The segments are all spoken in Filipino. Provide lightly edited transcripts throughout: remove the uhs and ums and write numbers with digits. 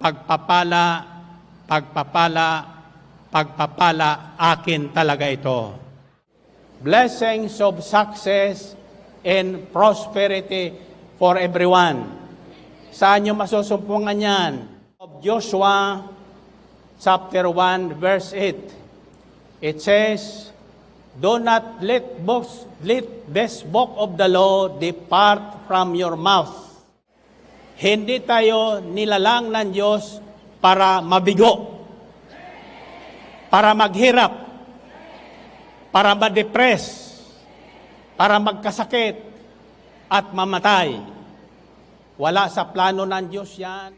pagpapala, pagpapala, pagpapala, akin talaga ito. Blessings of success and prosperity for everyone. Saan nyo masusumpungan yan? Of Joshua chapter 1 verse 8. It says, "Do not let this book of the law depart from your mouth." Hindi tayo nilalang ng Diyos para mabigo, para maghirap, para ma-depress, para magkasakit at mamatay. Wala sa plano ng Diyos yan.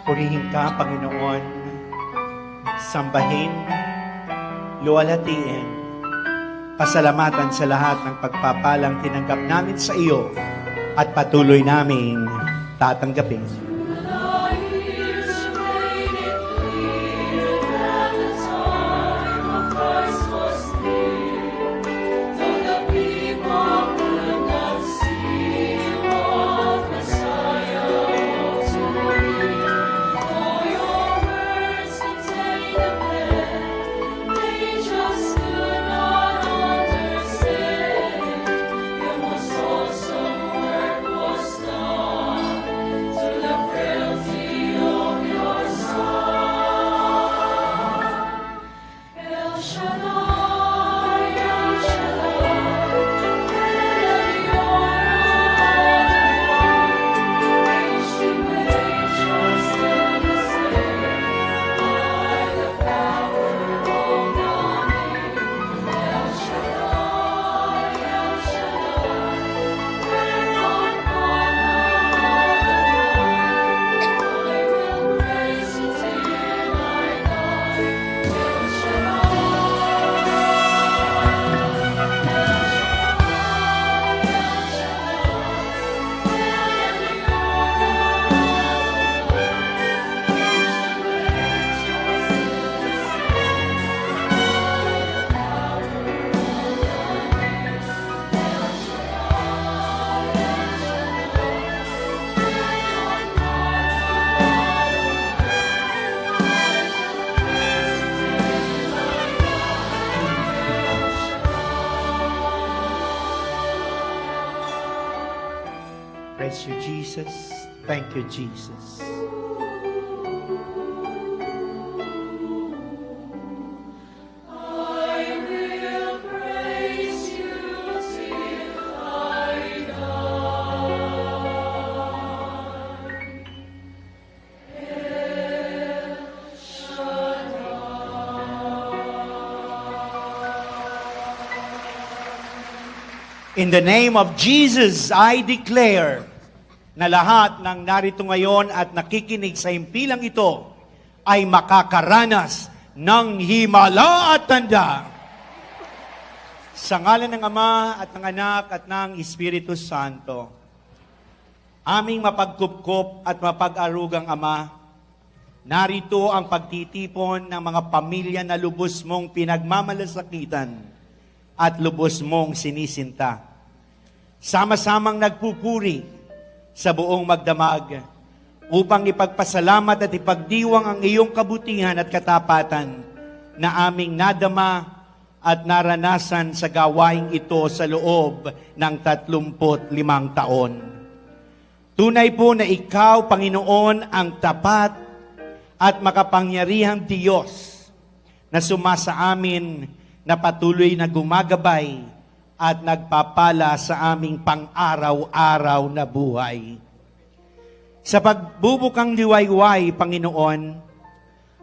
Purihin ka, Panginoon, sambahin, luwalhatiin, pasalamatan sa lahat ng pagpapalang tinanggap namin sa iyo at patuloy naming tatanggapin. Praise you, Jesus. Thank you, Jesus. In the name of Jesus, I declare na lahat ng narito ngayon at nakikinig sa himpilang ito ay makakaranas ng himala at tanda. Sa ngalan ng Ama at ng Anak at ng Espiritu Santo, aming mapagkupkop at mapag-arugang Ama, narito ang pagtitipon ng mga pamilya na lubos mong pinagmamalasakitan at lubos mong sinisinta. Sama-samang nagpupuri sa buong magdamag upang ipagpasalamat at ipagdiwang ang iyong kabutihan at katapatan na aming nadama at naranasan sa gawaing ito sa loob ng 35 taon. Tunay po na ikaw, Panginoon, ang tapat at makapangyarihang Diyos na sumasa amin na patuloy na gumagabay at nagpapala sa aming pang-araw-araw na buhay. Sa pagbubukang liwayway, Panginoon,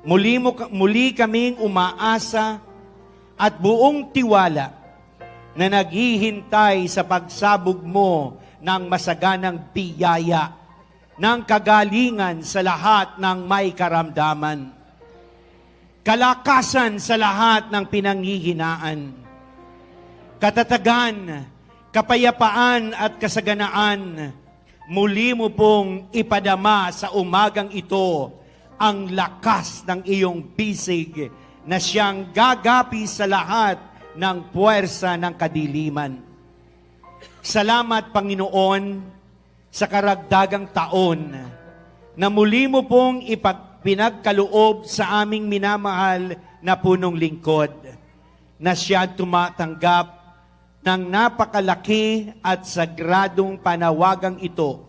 muli kaming umaasa at buong tiwala na naghihintay sa pagsabog mo ng masaganang biyaya, ng kagalingan sa lahat ng may karamdaman, kalakasan sa lahat ng pinanghihinaan, katatagan, kapayapaan at kasaganaan. Muli mo pong ipadama sa umagang ito ang lakas ng iyong bisig na siyang gagapi sa lahat ng puwersa ng kadiliman. Salamat, Panginoon, sa karagdagang taon na muli mo pong pinagkaloob sa aming minamahal na punong lingkod na siya tumatanggap ng napakalaki at sagradong panawagang ito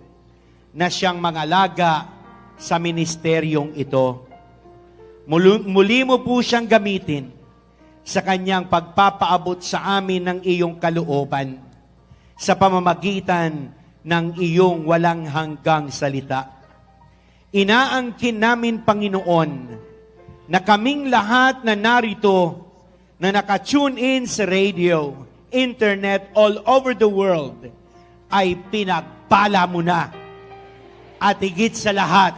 na siyang mangalaga sa ministeryong ito. Muli mo po siyang gamitin sa kanyang pagpapaabot sa amin ng iyong kalooban sa pamamagitan ng iyong walang hanggang salita. Inaangkin namin, Panginoon, na kaming lahat na narito na nakatune in sa radio, internet, all over the world, ay pinagpala mo na. At higit sa lahat,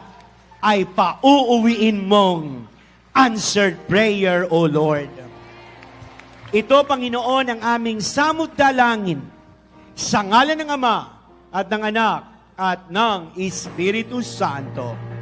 ay pauuwiin mong answered prayer, O Lord. Ito, Panginoon, ang aming samot dalangin sa ngalan ng Ama at ng Anak at ng Espiritu Santo.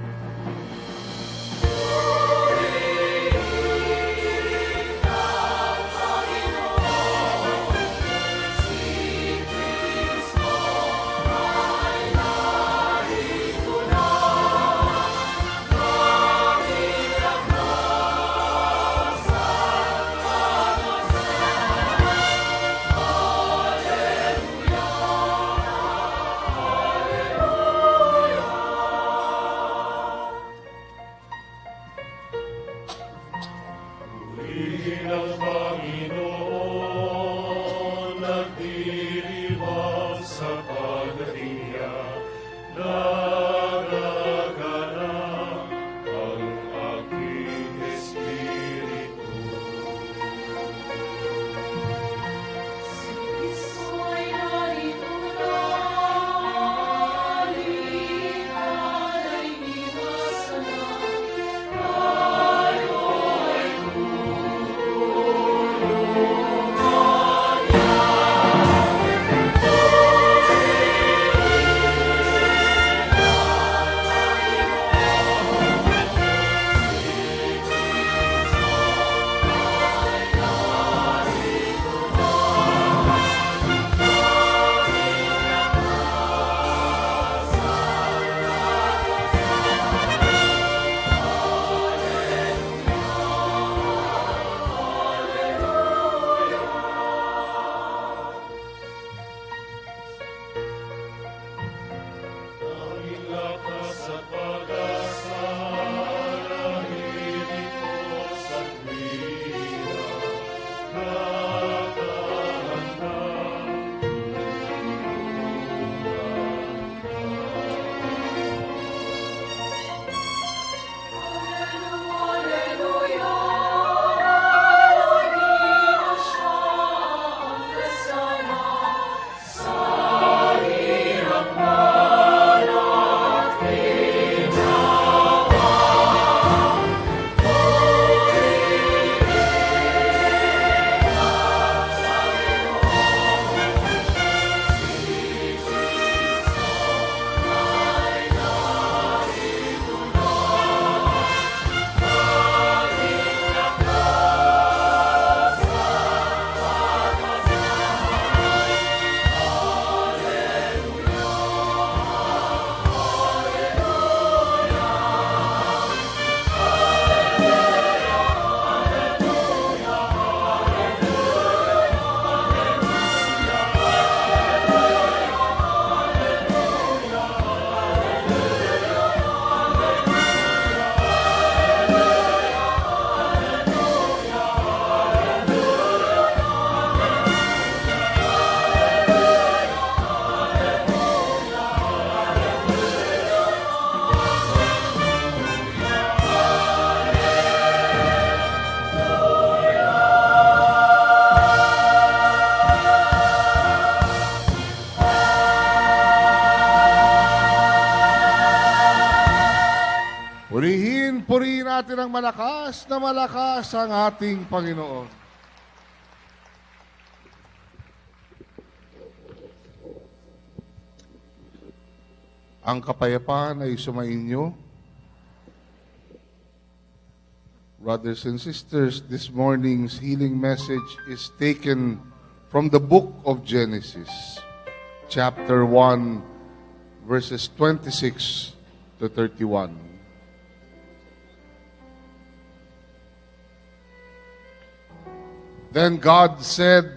purihin natin ang malakas ang ating Panginoon. Ang kapayapaan ay sumainyo. Brothers and sisters, this morning's healing message is taken from the book of Genesis, chapter 1, verses 26 to 31. Then God said,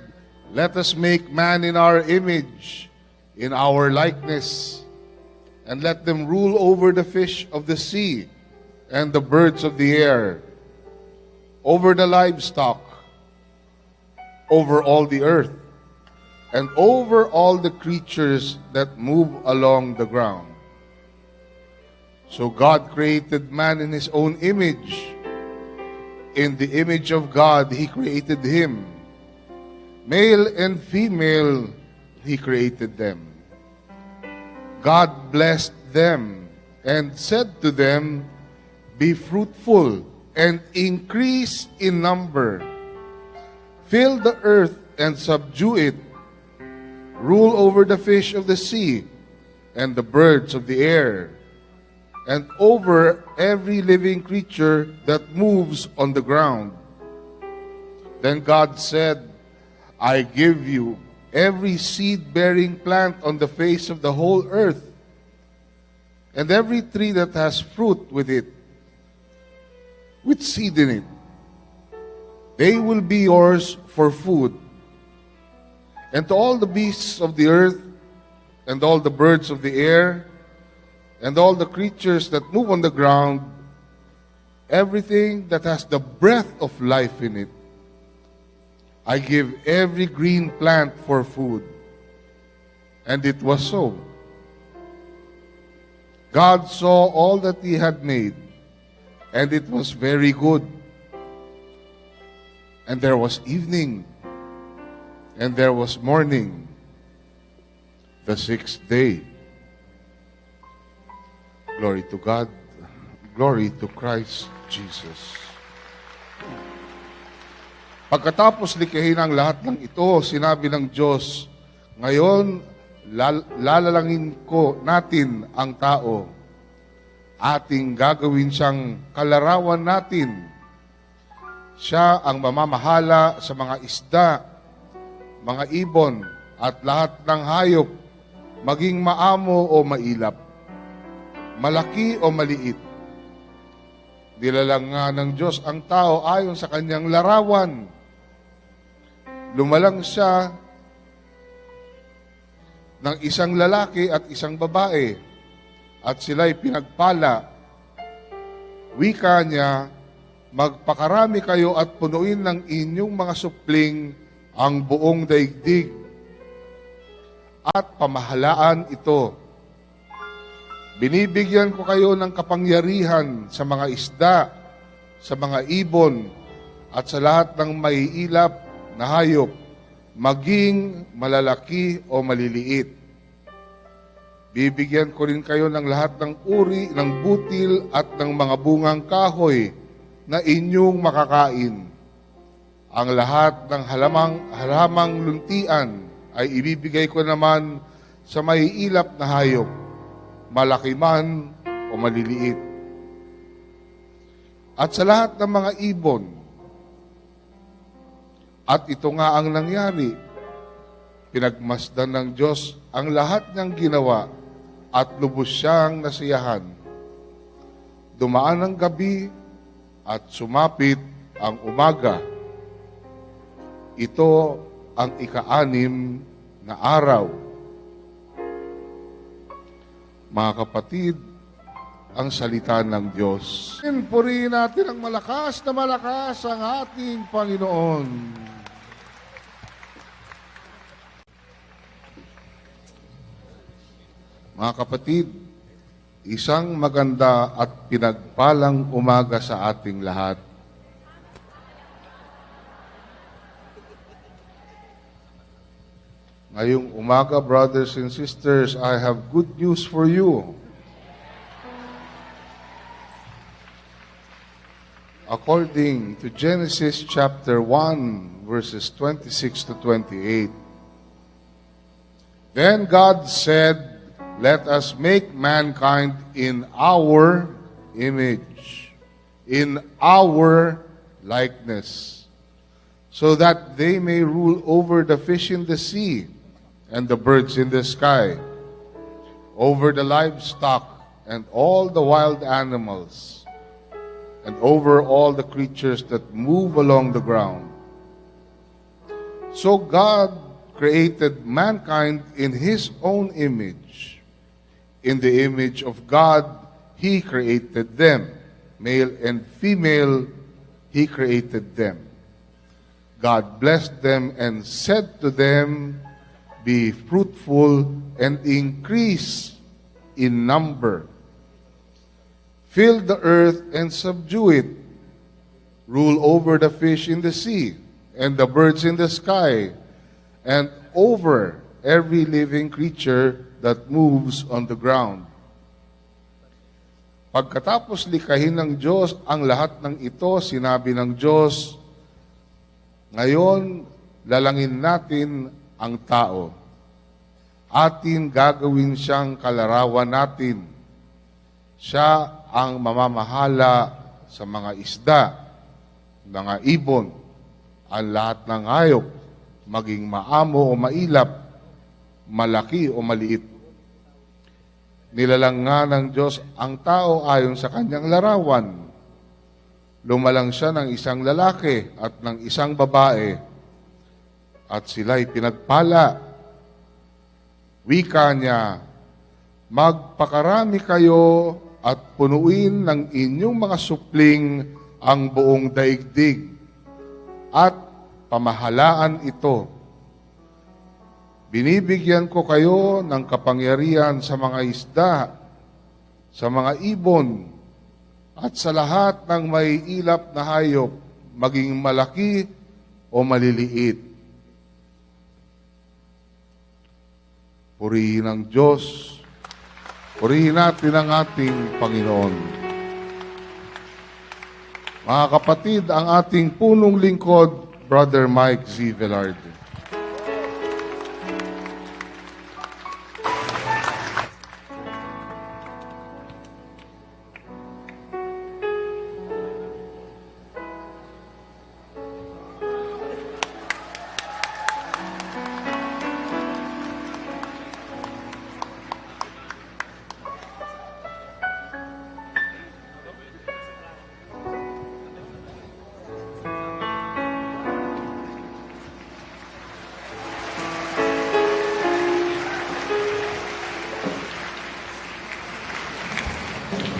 "Let us make man in our image, in our likeness, and let them rule over the fish of the sea and the birds of the air, over the livestock, over all the earth, and over all the creatures that move along the ground." So God created man in his own image. In the image of God, He created him. Male and female, He created them. God blessed them and said to them, "Be fruitful and increase in number. Fill the earth and subdue it. Rule over the fish of the sea and the birds of the air, and over every living creature that moves on the ground." Then God said, "I give you every seed-bearing plant on the face of the whole earth, and every tree that has fruit with seed in it. They will be yours for food. And to all the beasts of the earth, and all the birds of the air, and all the creatures that move on the ground, everything that has the breath of life in it, I give every green plant for food." And it was so. God saw all that He had made, and it was very good. And there was evening, and there was morning, the sixth day. Glory to God. Glory to Christ Jesus. Pagkatapos likhain ang lahat ng ito, sinabi ng Diyos, "Ngayon, lalalangin ko natin ang tao. Ating gagawin siyang kalarawan natin. Siya ang mamamahala sa mga isda, mga ibon, at lahat ng hayop, maging maamo o mailap, malaki o maliit." Nilalang nga ng Diyos ang tao ayon sa kanyang larawan. Lumalang siya ng isang lalaki at isang babae, at sila'y pinagpala. Wika niya, "Magpakarami kayo at punuin ng inyong mga supling ang buong daigdig, at pamahalaan ito. Binibigyan ko kayo ng kapangyarihan sa mga isda, sa mga ibon, at sa lahat ng maiilap na hayop, maging malalaki o maliliit. Bibigyan ko rin kayo ng lahat ng uri ng butil at ng mga bungang kahoy na inyong makakain. Ang lahat ng halamang luntian ay ibibigay ko naman sa maiilap na hayop, malaki man o maliliit. At sa lahat ng mga ibon." At ito nga ang nangyari. Pinagmasdan ng Diyos ang lahat niyang ginawa at lubos siyang nasiyahan. Dumaan ang gabi at sumapit ang umaga. Ito ang ika-6 na araw. Mga kapatid, ang salita ng Diyos. Purihin natin ang malakas ang ating Panginoon. Mga kapatid, isang maganda at pinagpalang umaga sa ating lahat. Ngayong umaga, brothers and sisters, I have good news for you. according to Genesis chapter 1, verses 26 to 28. Then God said, "Let us make mankind in our image, in our likeness, so that they may rule over the fish in the sea and the birds in the sky, over the livestock and all the wild animals, and over all the creatures that move along the ground." So God created mankind in His own image. In the image of God, He created them. Male and female, He created them. God blessed them and said to them, "Be fruitful and increase in number. Fill the earth and subdue it. Rule over the fish in the sea and the birds in the sky, and over every living creature that moves on the ground." Pagkatapos likhain ng Diyos ang lahat ng ito, sinabi ng Diyos, "Ngayon, lalangin natin ang tao. Atin gagawin siyang kalarawan natin. Siya ang mamamahala sa mga isda, mga ibon, ang lahat ng hayop, maging maamo o mailap, malaki o maliit. Nilalang nga ng Diyos ang tao ayon sa kanyang larawan. Lumalang siya ng isang lalaki at ng isang babae, at sila'y pinagpala. Wika niya, "Magpakarami kayo at punuin ng inyong mga supling ang buong daigdig, at pamahalaan ito. Binibigyan ko kayo ng kapangyarihan sa mga isda, sa mga ibon, at sa lahat ng may ilap na hayop, maging malaki o maliliit." Purihin ang Diyos. Purihin natin ang ating Panginoon. Mga kapatid, ang ating punong lingkod, Brother Mike Z. Velarde.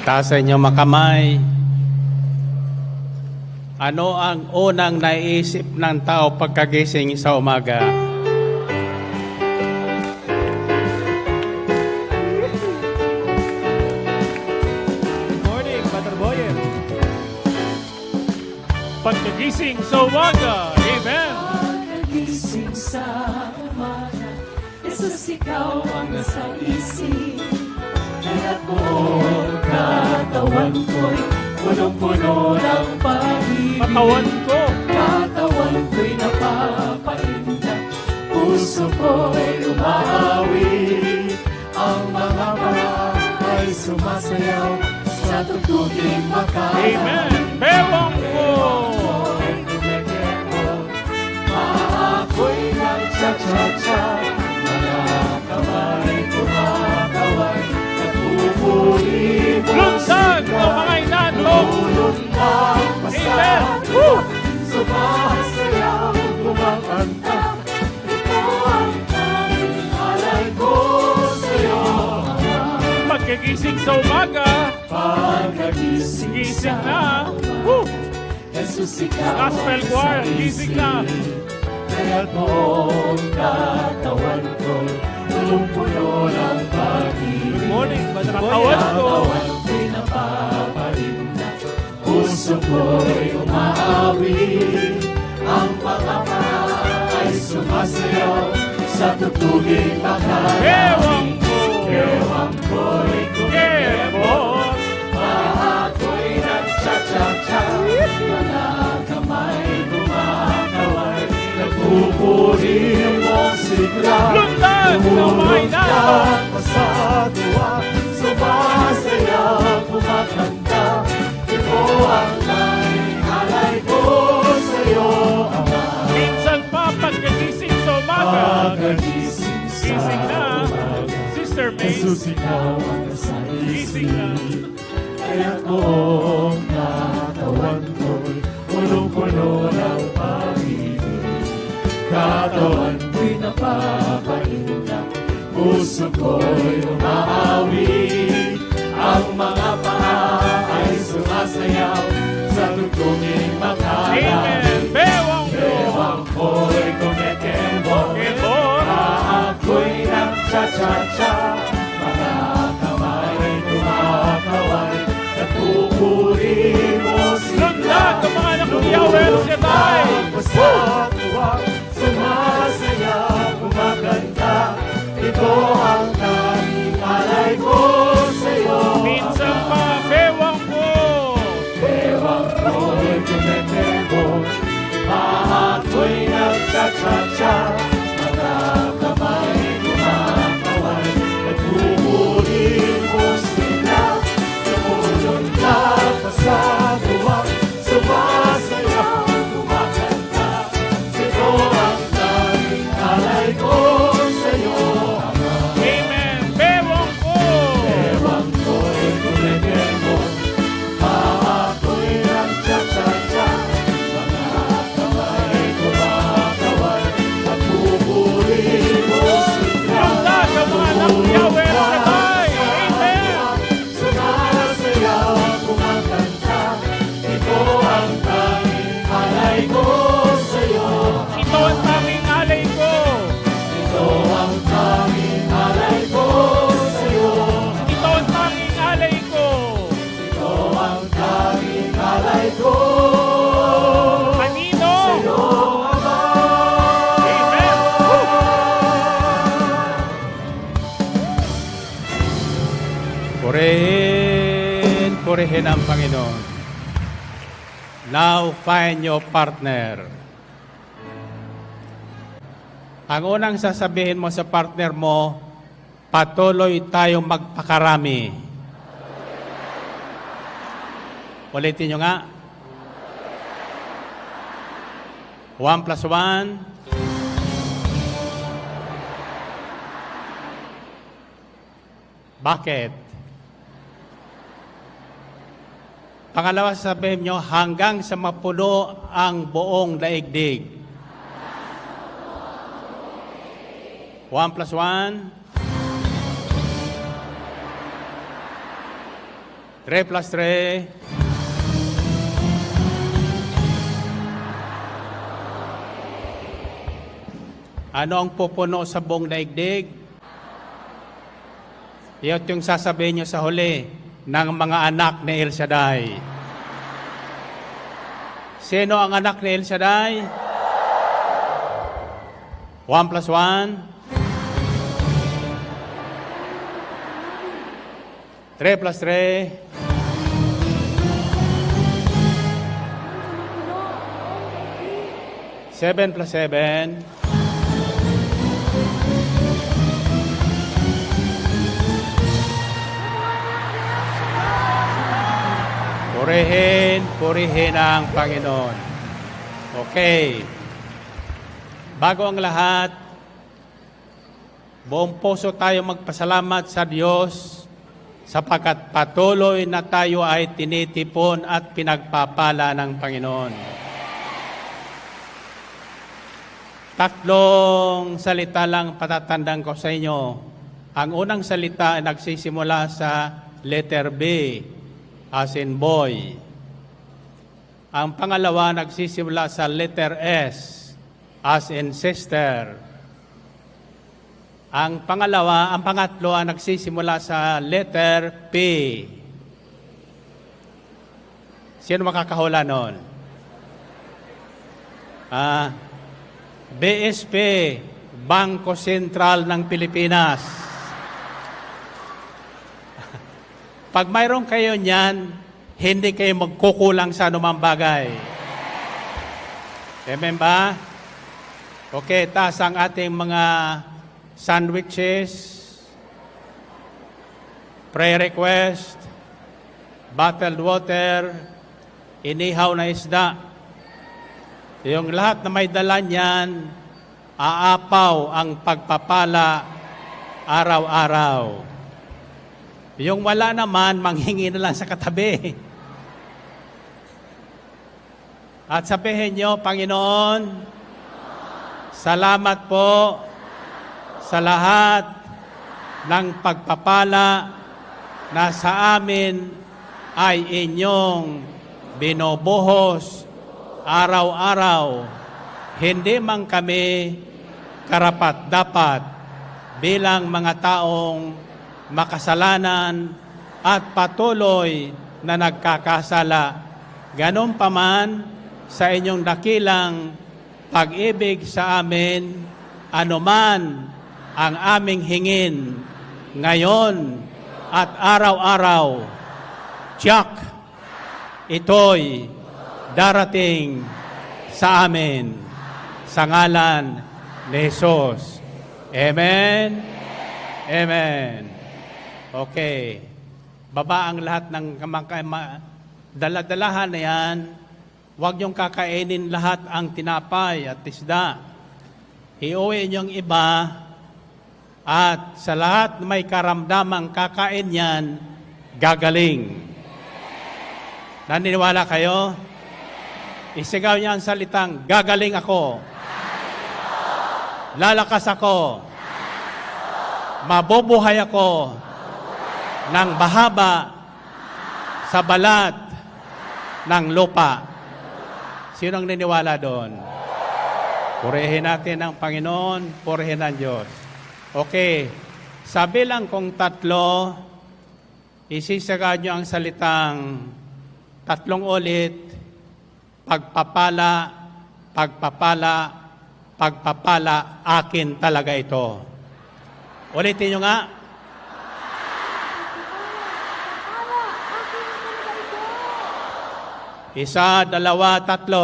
Taas sa inyong makamay. Ano ang unang naisip ng tao pagkagising sa umaga? Good morning, Brother Boyen. Pagkagising sa umaga. Amen. Pagkagising sa umaga, Jesus, ikaw ang nasa isip. Kaya buong katawan ko'y punong-puno ng pag-ibig. Katawan ko. Katawan ko'y napapainda, puso ko'y umaawi. Ang mga paa ay sumasayaw sa tugtuging makakawin. Amen. Bewang ko. Ako'y nag-cha-cha-cha, mga kamay kumakaway, nagpupulibos. Lunsag ng mga inadlong. Lulundag Amen. pasado, sumasayaw, kumakanta. Ito ang tanging alay ko sa'yo. Pagkagising sa umaga. Pagkagising Gising sa na. Woo! Jesus, ikaw Gospel choir. Gising na. Kaya't buong katawan ko'y punong-puno ng pag-ibig. Good morning, Brother Boyen. Katawan ko. Katawan ko'y napapalinda, puso ko'y umaawi. Ang mga paa ay sumasayaw sa tugtuging Bewang makakawin. ko. Ewang ko'y kumikembot, Kembot. paa ko'y nag-cha-cha-cha, kumain na. Sa tuwa, sumasayaw, kumakanta. Ito ang tanging alay ko sa'yo, Ama. Minsan pa pagkagising sa umaga. Pagkagising Gising sa na. umaga, Sister May. Jesus, ikaw ang nasa Gising na. isip. Kaya buong katawan ko'y punong-puno ng pag-ibig. Katawan ko'y napapaindak, puso ko'y umaawi. Ang mga paa ay sumasayaw sa tugtuging makala. Amen. Bewang ko. Bewang ko'y kumikembot, Kebon. ako'y nagcha-cha-cha. Mga kamay ay kumakaway, nagpupuri mo Sundan ng mga anak ng Yahweh El Shaddai. Sa tuwa, sumasayaw, kumakanta. Ito ang tanging alay ko sa'yo. Minsan pa bewang ko. Bewang ko'y kumetebon, ako'y nagcha-cha-cha. Mga kamay kumakaway, nagpupuri mo sila. Nakulong ka pa sa tuwa, sumasayaw, kumakanta. Ito ang tanging alay ko sa'yo, Ama. Amen. Bewang ko. Bewang ko'y kumikembon, ako'y nagcha-cha-cha. Mga kamay kumakaway, nagpupuri mo sila. Sundan ng mga anak ng Yahweh El Shaddai. Amen. Sumasayaw, kumakanta. Ito ang tanging alay ko sa'yo. Ito ang tanging alay ko. Ito ang tanging alay ko sa'yo. Ito ang tanging alay ko. Ito ang tanging alay ko Kanino? sa'yo, Ama. Amen. Purihin ang Panginoon. Now find your partner. Ang unang sasabihin mo sa partner mo, patuloy tayong magpakarami. Ulitin nyo nga. 1 plus 1. Bakit? Pangalawa, sabihin nyo, hanggang sa mapuno ang buong daigdig. 1 plus 1. 3 plus 3. 3. Ano ang pupuno sa buong daigdig? Ito yung sasabihin nyo sa huli ng mga anak ni El Shaddai. Sino ang anak ni El Shaddai? 1 plus 1. 3 plus 3. 7 plus 7. Purihin ang Panginoon. Okay. Bago ang lahat, buong puso tayo magpasalamat sa Diyos sapagkat patuloy na tayo ay tinitipon at pinagpapala ng Panginoon. Tatlong salita lang patatandang ko sa inyo. Ang unang salita ay nagsisimula sa letter B, as in boy. Ang pangalawa nagsisimula sa letter S, as in sister. Ang pangatlo ang nagsisimula sa letter P. Sino makakahula noon? BSP, Bangko Sentral ng Pilipinas. Pag mayroon kayo niyan, hindi kayo magkukulang sa anumang bagay. Amen ba? Okay, taas ang ating mga sandwiches, prayer request, bottled water, inihaw na isda. Yung lahat na may dala niyan, aapaw ang pagpapala araw-araw. Yung wala naman, manghingi na lang sa katabi. At sabihin nyo, Panginoon, salamat po sa lahat ng pagpapala na sa amin ay inyong binubuhos araw-araw. Hindi man kami karapat-dapat bilang mga taong makasalanan at patuloy na nagkakasala. Ganon pa man sa inyong dakilang pag-ibig sa amin, anuman ang aming hingin ngayon at araw-araw, tiyak, ito'y darating sa amin sa ngalan ni Jesus. Amen? Amen. Okay. Baba ang lahat ng daladalahan na yan. Huwag niyong kakainin lahat ang tinapay at isda. Iuwi niyong iba at sa lahat na may karamdamang kakain yan, gagaling. Naniniwala kayo? Isigaw niya ang salitang, gagaling ako. Lalakas ako. Mabubuhay ako ng bahaba sa balat ng lupa. Sinong niniwala doon? Purihin natin ang Panginoon, purihin ang Diyos. Okay, sabi lang kung 3, isisagad nyo ang salitang 3 ulit, pagpapala, pagpapala, pagpapala, akin talaga ito. Ulitin nyo nga. Isa, 2, 3.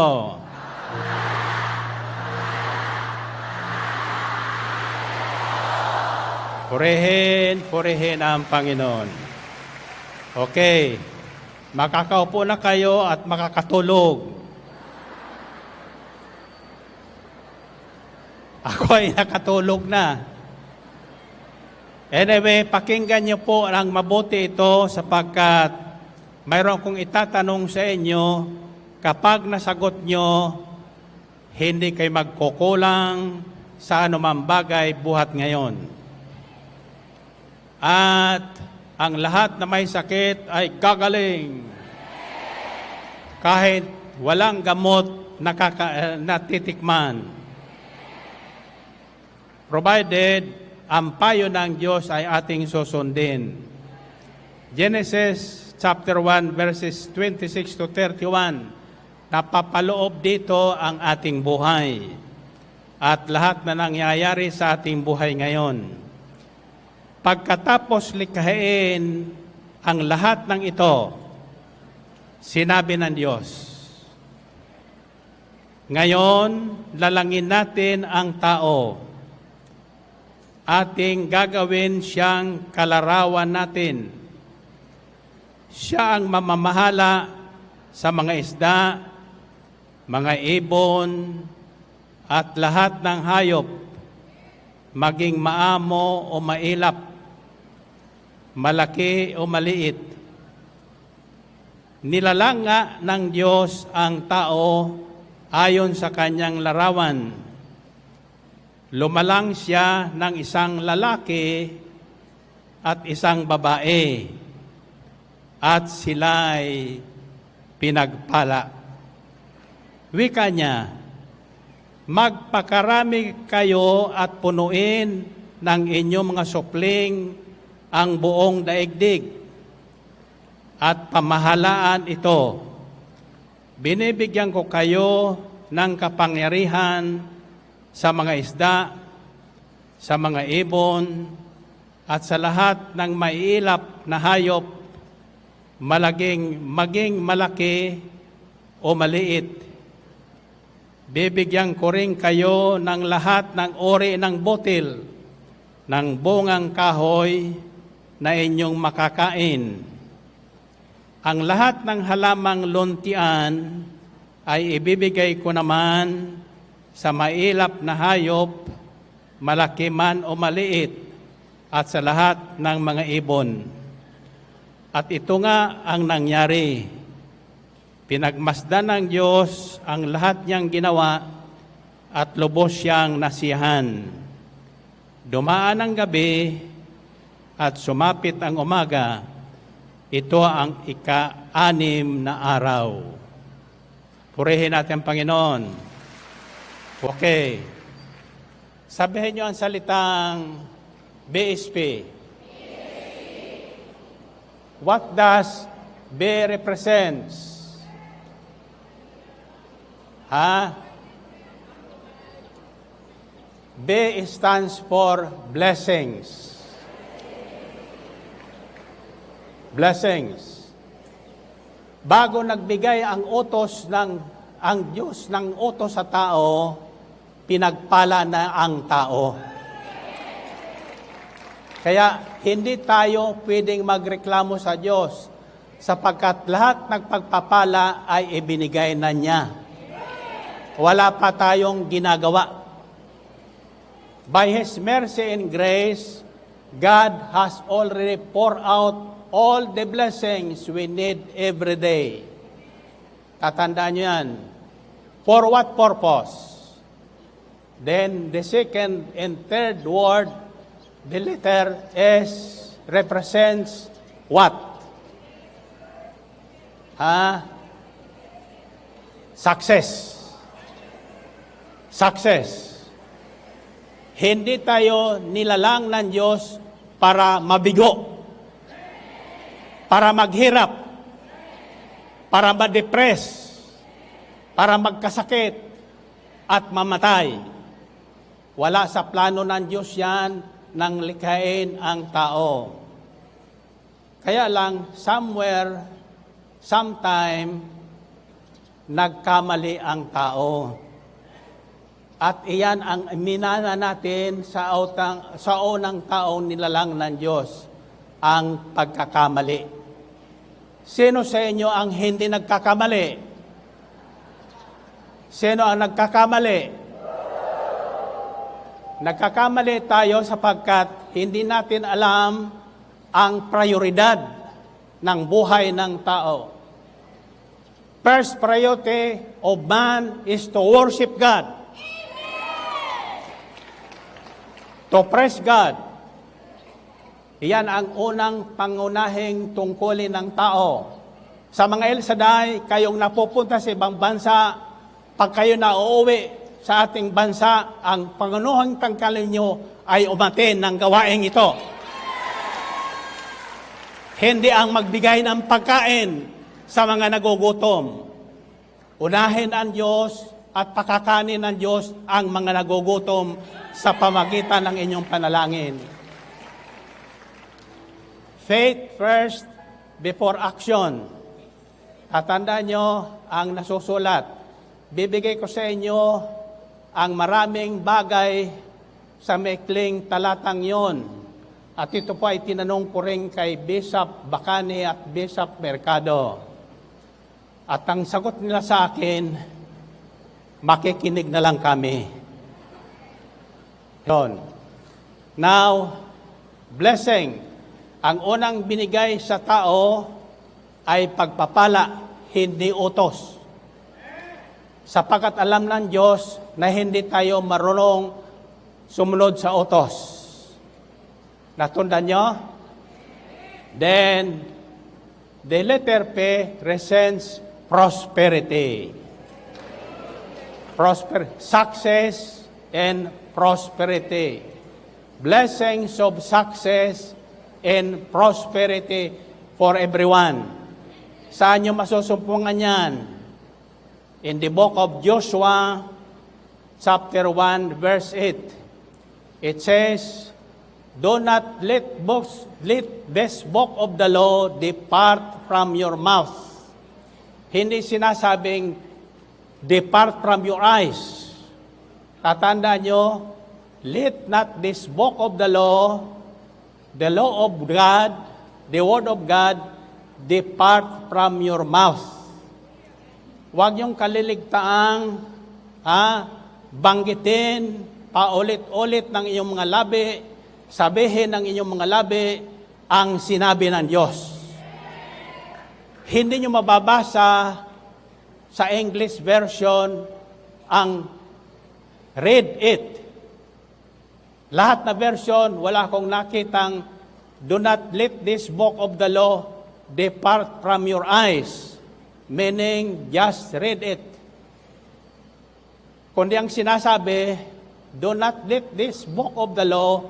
Purihin ang Panginoon. Okay. Makakaupo na kayo at makakatulog. Ako ay nakatulog na. Anyway, pakinggan niyo po ang mabuti ito sapagkat mayroon kong itatanong sa inyo, kapag nasagot nyo, hindi kayo magkukulang sa anumang bagay buhat ngayon. At ang lahat na may sakit ay gagaling. Kahit walang gamot natitikman. Provided, ang payo ng Diyos ay ating susundin. Genesis chapter 1 verses 26 to 31, napapaloob dito ang ating buhay at lahat na nangyayari sa ating buhay ngayon. Pagkatapos likhain ang lahat ng ito, sinabi ng Diyos, ngayon, lalangin natin ang tao. Ating gagawin siyang kalarawan natin. Siya ang mamamahala sa mga isda, mga ibon, at lahat ng hayop, maging maamo o mailap, malaki o maliit. Nilalanga ng Diyos ang tao ayon sa kanyang larawan. Lumalang siya ng isang lalaki at isang babae, at sila'y pinagpala. Wika niya, magpakarami kayo at punuin ng inyong mga supling ang buong daigdig at pamahalaan ito. Binibigyan ko kayo ng kapangyarihan sa mga isda, sa mga ibon, at sa lahat ng maiilap na hayop, maging malaki o maliit. Bibigyan ko rin kayo ng lahat ng uri ng butil ng bungang kahoy na inyong makakain. Ang lahat ng halamang luntian ay ibibigay ko naman sa mailap na hayop, malaki man o maliit, at sa lahat ng mga ibon. At ito nga ang nangyari. Pinagmasdan ng Diyos ang lahat niyang ginawa at lubos siyang nasiyahan. Dumaan ang gabi at sumapit ang umaga. Ito ang ika-6 na araw. Purihin natin ang Panginoon. Okay. Sabihin niyo ang salitang BSP. What does B represents? B stands for blessings. Blessings. Bago nagbigay ang Diyos ng utos sa tao, pinagpala na ang tao. Kaya hindi tayo pwedeng magreklamo sa Diyos sapagkat lahat ng pagpapala ay ibinigay na niya. Wala pa tayong ginagawa. By His mercy and grace, God has already poured out all the blessings we need every day. Tatandaan nyo yan. For what purpose? Then the second and third word, the letter S represents what? Success. Success. Hindi tayo nilalang ng Diyos para mabigo, para maghirap, para ma-depress, para magkasakit at mamatay. Wala sa plano ng Diyos yan nang likhain ang tao. Kaya lang, sometime, nagkamali ang tao. At iyan ang minana natin sa unang taong nilalang ng Diyos, ang pagkakamali. Sino sa inyo ang hindi nagkakamali? Sino ang nagkakamali? Nagkakamali tayo sapagkat hindi natin alam ang prioridad ng buhay ng tao. First priority of man is to worship God. To praise God. Iyan ang unang pangunahing tungkulin ng tao. Sa mga El Shaddai, kayong napupunta sa ibang bansa, pag kayo na uuwi sa ating bansa, ang pangunahing tangkalin nyo ay umatin ng gawaing ito. Hindi ang magbigay ng pagkain sa mga nagugutom. Unahin ang Diyos at pakakanin ng Diyos ang mga nagugutom sa pamagitan ng inyong panalangin. Faith first before action. Tatandaan nyo ang nasusulat. Bibigay ko sa inyo ang maraming bagay sa maikling talatang yon. At ito po ay tinanong ko rin kay Bishop Bacani at Bishop Mercado. At ang sagot nila sa akin, makikinig na lang kami. Yon. Now, blessing. Ang unang binigay sa tao ay pagpapala, hindi utos. Sapagkat alam ng Diyos na hindi tayo marunong sumunod sa utos. Natundan nyo? Then, the letter P represents prosperity. Success and prosperity. Blessings of success and prosperity for everyone. Saan nyo masusumpungan yan? In the book of Joshua, chapter 1, verse 8, it says, "Do not let this book of the law depart from your mouth." Hindi sinasabing, depart from your eyes. Tatandaan nyo, let not this book of the law of God, the word of God, depart from your mouth. Huwag yung kaliligtaang banggitin, paulit-ulit ng iyong mga labi, sabihin ng inyong mga labi ang sinabi ng Diyos. Hindi nyo mababasa sa English version ang read it. Lahat na version, wala akong nakitang do not let this book of the law depart from your eyes. Meaning, just read it. Kundi ang sinasabi, do not let this book of the law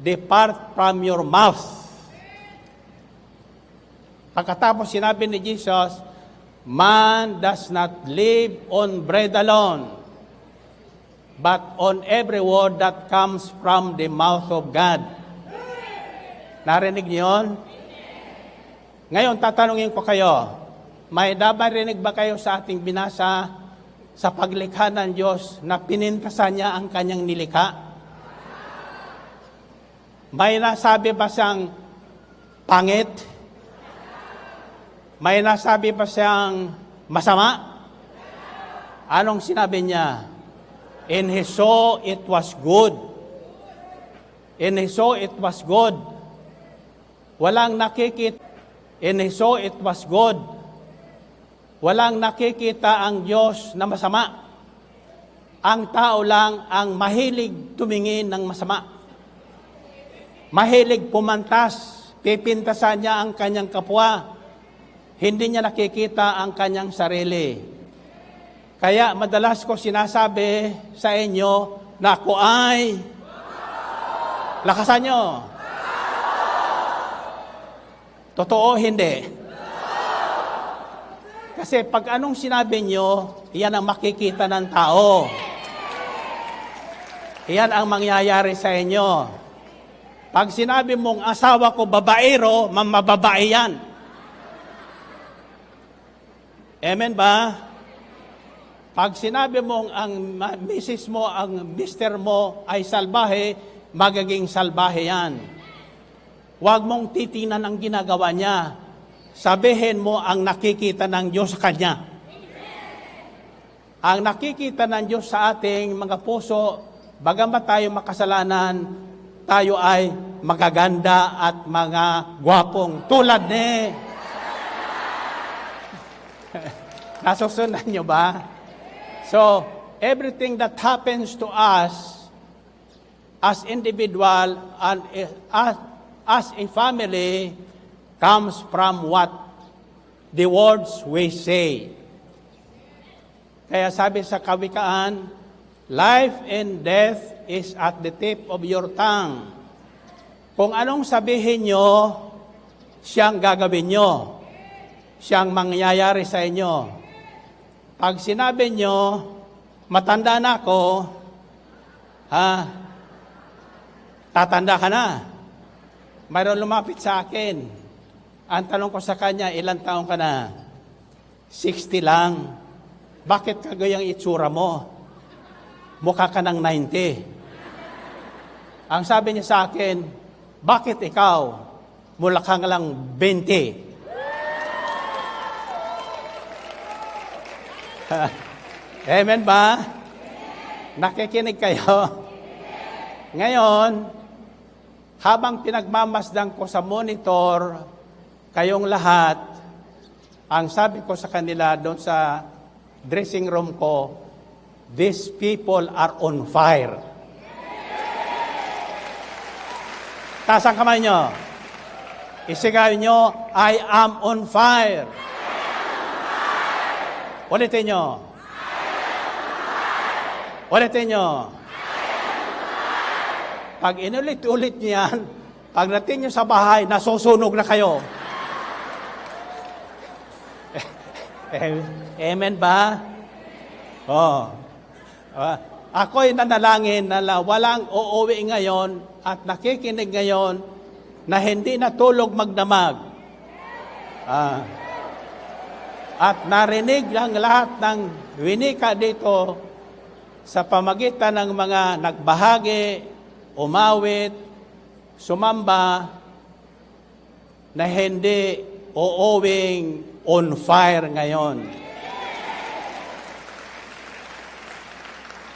depart from your mouth. Pagkatapos sinabi ni Jesus, man does not live on bread alone, but on every word that comes from the mouth of God. Narinig niyo yun? Ngayon, tatanungin ko kayo, may nabarinig ba kayo sa ating binasa sa paglikha ng Diyos na pinintasan niya ang kanyang nilikha? May nasabi ba siyang pangit? May nasabi ba siyang masama? Anong sinabi niya? And he saw it was good. And he saw it was good. Walang nakikita. And he saw it was good. Walang nakikita ang Diyos na masama. Ang tao lang ang mahilig tumingin ng masama. Mahilig pumantas, pipintasan niya ang kanyang kapwa. Hindi niya nakikita ang kanyang sarili. Kaya madalas ko sinasabi sa inyo na ako ay lakasan nyo. Totoo, hindi. Kasi pag anong sinabi nyo, iyan ang makikita ng tao. Iyan ang mangyayari sa inyo. Pag sinabi mong asawa ko babaero, mamababae yan. Amen ba? Pag sinabi mong ang misis mo, ang mister mo ay salbahe, magiging salbahe yan. Huwag mong titingnan ang ginagawa niya. Sabihin mo ang nakikita ng Diyos sa Kanya. Ang nakikita ng Diyos sa ating mga puso, bagamat tayo makasalanan, tayo ay magaganda at mga gwapong tulad ni. Nasusundan nyo ba? So, everything that happens to us as individual and as a family comes from what the words we say. Kaya sabi sa Kawikaan, life and death is at the tip of your tongue. Kung anong sabihin nyo, siyang gagawin nyo. Siyang mangyayari sa inyo. Pag sinabi nyo, matanda na ako, tatanda ka na. Mayroon lumapit sa akin. Ang tanong ko sa kanya, ilang taon ka na? 60 lang. Bakit kagayang itsura mo? Mukha ka ng 90. Ang sabi niya sa akin, bakit ikaw? Mula ka lang 20. Amen ba? Nakikinig kayo? Ngayon, habang pinagmamasdan ko sa monitor, kayong lahat, ang sabi ko sa kanila doon sa dressing room ko, these people are on fire. Taas ang kamay nyo. Isigay nyo, I am on fire. Ulitin nyo. Ulitin nyo. Pag inulit-ulit nyo yan, pagdating nyo sa bahay, nasusunog na kayo. Amen ba? Oh. Ako'y nanalangin na walang uuwi ngayon at nakikinig ngayon na hindi natulog magdamag. At narinig ang lahat ng winika dito sa pamagitan ng mga nagbahagi umawit, sumamba, na hindi uuwing on fire ngayon.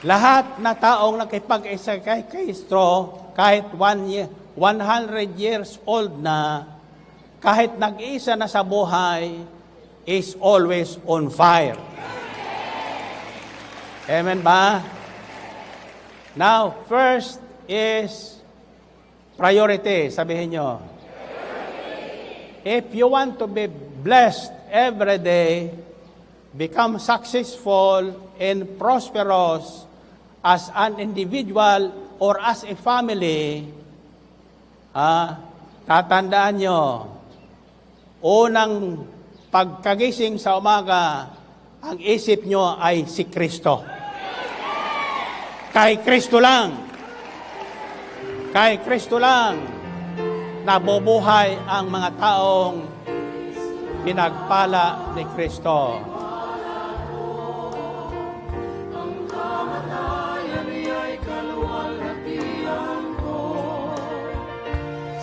Lahat na taong nakipag-isa kay Kristo, kahit 100 years old na, kahit nag-isa na sa buhay, is always on fire. Amen ba? Now, first is priority. Sabihin nyo. If you want to be blessed every day, become successful and prosperous as an individual or as a family, tatandaan nyo, unang pagkagising sa umaga, ang isip nyo ay si Kristo. Kay Kristo lang. Kay Kristo lang nabubuhay ang mga taong pinagpala ni Kristo.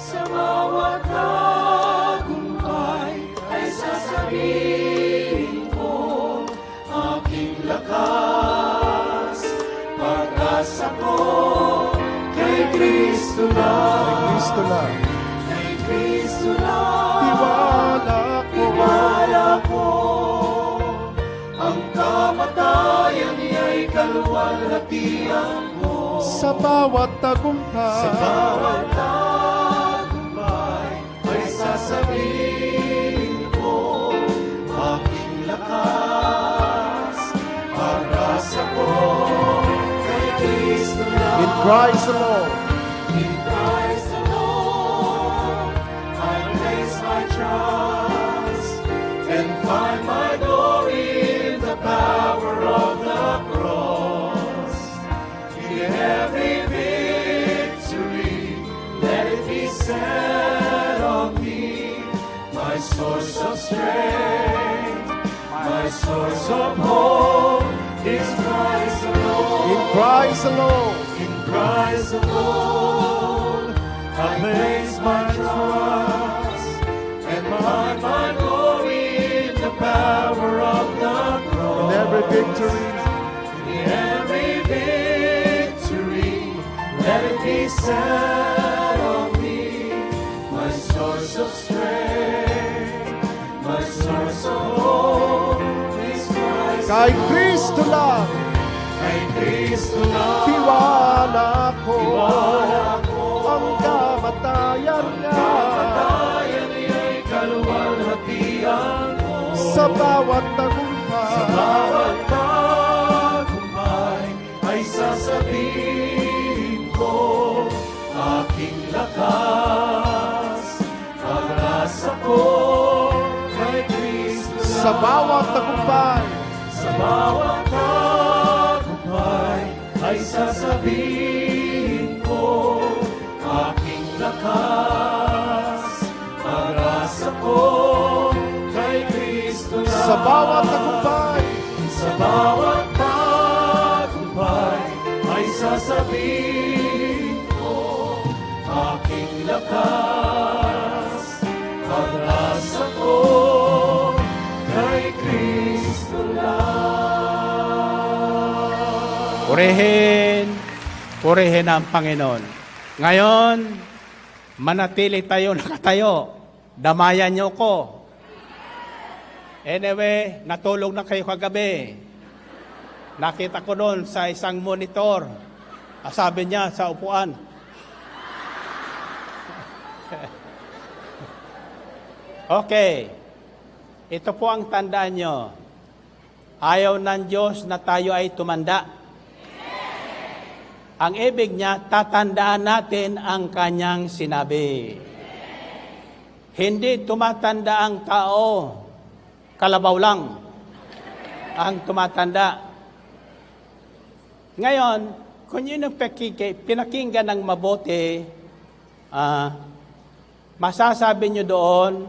Sa bawat tagumpay ay sasabihin ko, aking lakas, pag-asa ko, kay Kristo lang. Kristo lang. Kay Kristo lang. Tiwala ko. Ang kamatayan niya'y kaluwalhatian ko. Sa bawat tagumpay. Sa bawat tagumpay ay sasabihin ko, aking lakas, pag-asa ko, kay Kristo lang. In Christ alone. In Christ alone, I place my trust and find my glory in the power of the cross. In every victory, let it be said of me, my source of strength, my source of hope is Christ alone. In Christ alone. In Christ alone, I place my trust and find my glory in the power of the cross. In every victory. In every victory, let it be said of me, my source of strength, my source of hope is Christ. Kay Kristo lang. Kay Kristo lang. Tiwala ko. Tiwala ko. Ang kamatayan niya. Kamatayan niya'y kaluwalhatian ko. Sa bawat tagumpay. Sa bawat tagumpay ay sasabihin ko, aking lakas, pag-asa ko, kay Kristo lang. Sa bawat tagumpay. Sa bawat tagumpay ay sasabihin ko, aking lakas, pag-asa ko, kay Kristo lang. Sa bawat tagumpay. Sa bawat tagumpay ay sasabihin ko, aking lakas, pag-asa ko, kay Kristo lang. Purihin ang Panginoon. Ngayon, manatili tayo nakatayo. Damayan niyo ko. Anyway, natulog na kayo kagabi. Nakita ko doon sa isang monitor. Sabi niya sa upuan. Okay. Ito po ang tandaan nyo. Ayaw ng Diyos na tayo ay tumanda. Ang ibig niya, tatandaan natin ang kanyang sinabi. Hindi tumatanda ang tao, kalabaw lang ang tumatanda. Ngayon, kung yun ang pinakinggan ng mabuti, masasabi nyo doon,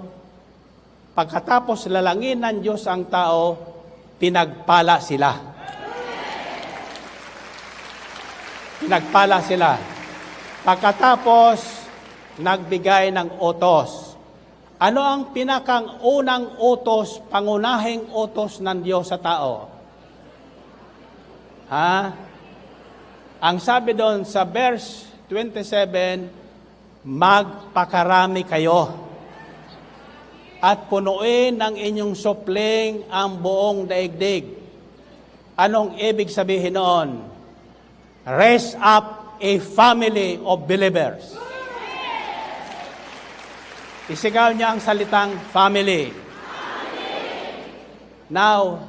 pagkatapos lalangin ng Diyos ang tao, pinagpala sila. Pinagpala sila. Pagkatapos, nagbigay ng utos. Ano ang pinakang unang utos, pangunahing utos ng Diyos sa tao? Ha? Ang sabi doon sa verse 27, magpakarami kayo at punuin ng inyong supling ang buong daigdig. Anong ibig sabihin noon? Raise up a family of believers. Isigaw niya ang salitang family. Now,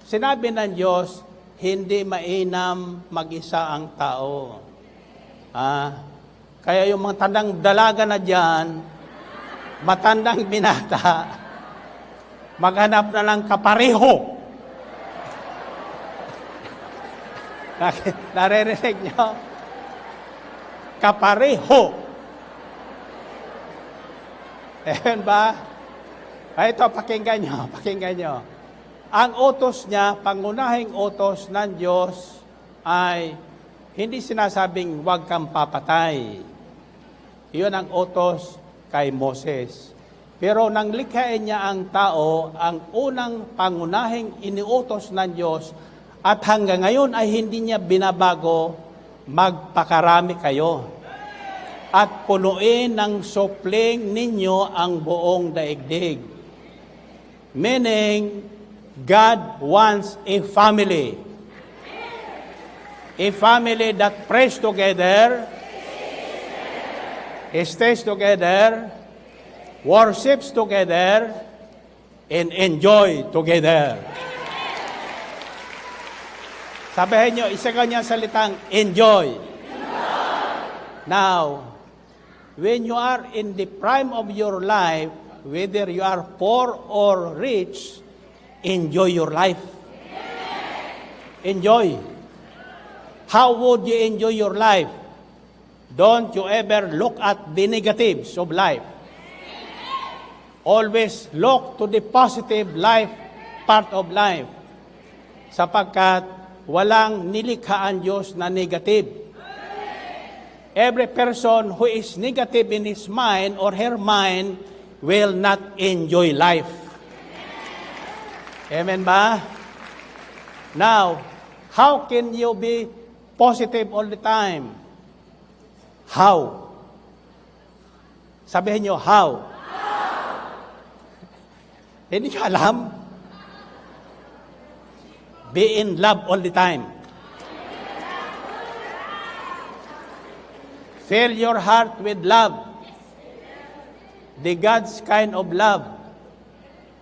sinabi ng Diyos, hindi mainam mag-isa ang tao. Kaya yung mga tandang dalaga na dyan, matandang binata, maghanap na lang kapareho. Naririnig nyo? Kapareho. Ayan ba? Ito, pakinggan nyo. Ang utos niya, pangunahing utos ng Diyos ay hindi sinasabing huwag kang papatay. Iyon ang utos kay Moses. Pero nang likhain niya ang tao, ang unang pangunahing iniutos ng Diyos at hanggang ngayon ay hindi niya binabago, magpakarami kayo at punuin ng supling ninyo ang buong daigdig. Meaning, God wants a family. A family that prays together, stays together, worships together, and enjoy together. Sabihin nyo, isa kanya salitang enjoy. Now, when you are in the prime of your life, whether you are poor or rich, enjoy your life. Enjoy. How would you enjoy your life? Don't you ever look at the negatives of life. Always look to the positive life, part of life. Sapagkat walang nilikha ang Diyos na negative. Every person who is negative in his mind or her mind will not enjoy life. Amen ba? Now, how can you be positive all the time? How? Sabihin nyo, how? Hindi nyo alam? Be in love all the time. Fill your heart with love. The God's kind of love.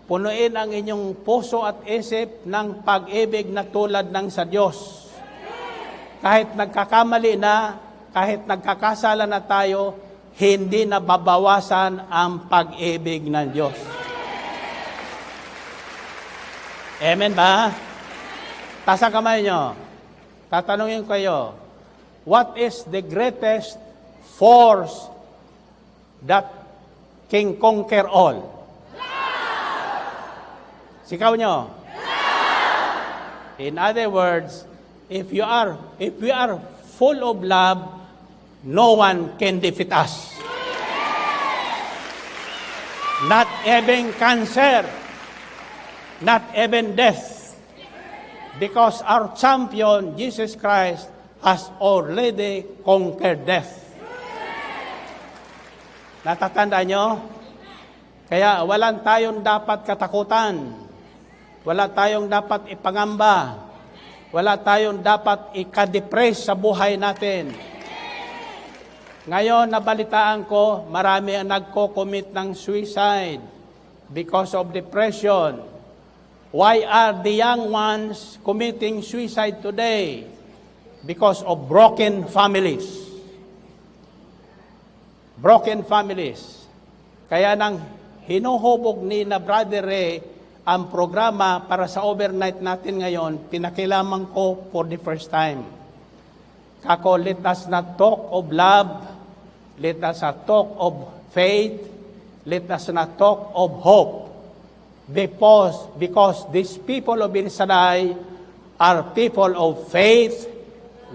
Punuin ang inyong puso at isip ng pag-ibig na tulad ng sa Diyos. Kahit nagkakamali na, kahit nagkakasala na tayo, hindi na babawasan ang pag-ibig ng Diyos. Amen ba? Taas ang kamay nyo. Tatanungin ko kayo, what is the greatest force that can conquer all? Sikaw nyo. In other words, if we are full of love, no one can defeat us. Not even cancer, not even death. Because our champion, Jesus Christ, has already conquered death. Natatandaan nyo? Kaya walang tayong dapat katakutan. Wala tayong dapat ipangamba. Wala tayong dapat ikadepress sa buhay natin. Ngayon, nabalitaan ko, marami ang nagko-commit ng suicide because of depression. Why are the young ones committing suicide today? Because of broken families. Broken families. Kaya nang hinuhubog ni na Brother Ray ang programa para sa overnight natin ngayon, pinakilaman ko for the first time. Kako, let us not talk of love, let us not talk of faith, let us not talk of hope. Because these people of Irisanay are people of faith,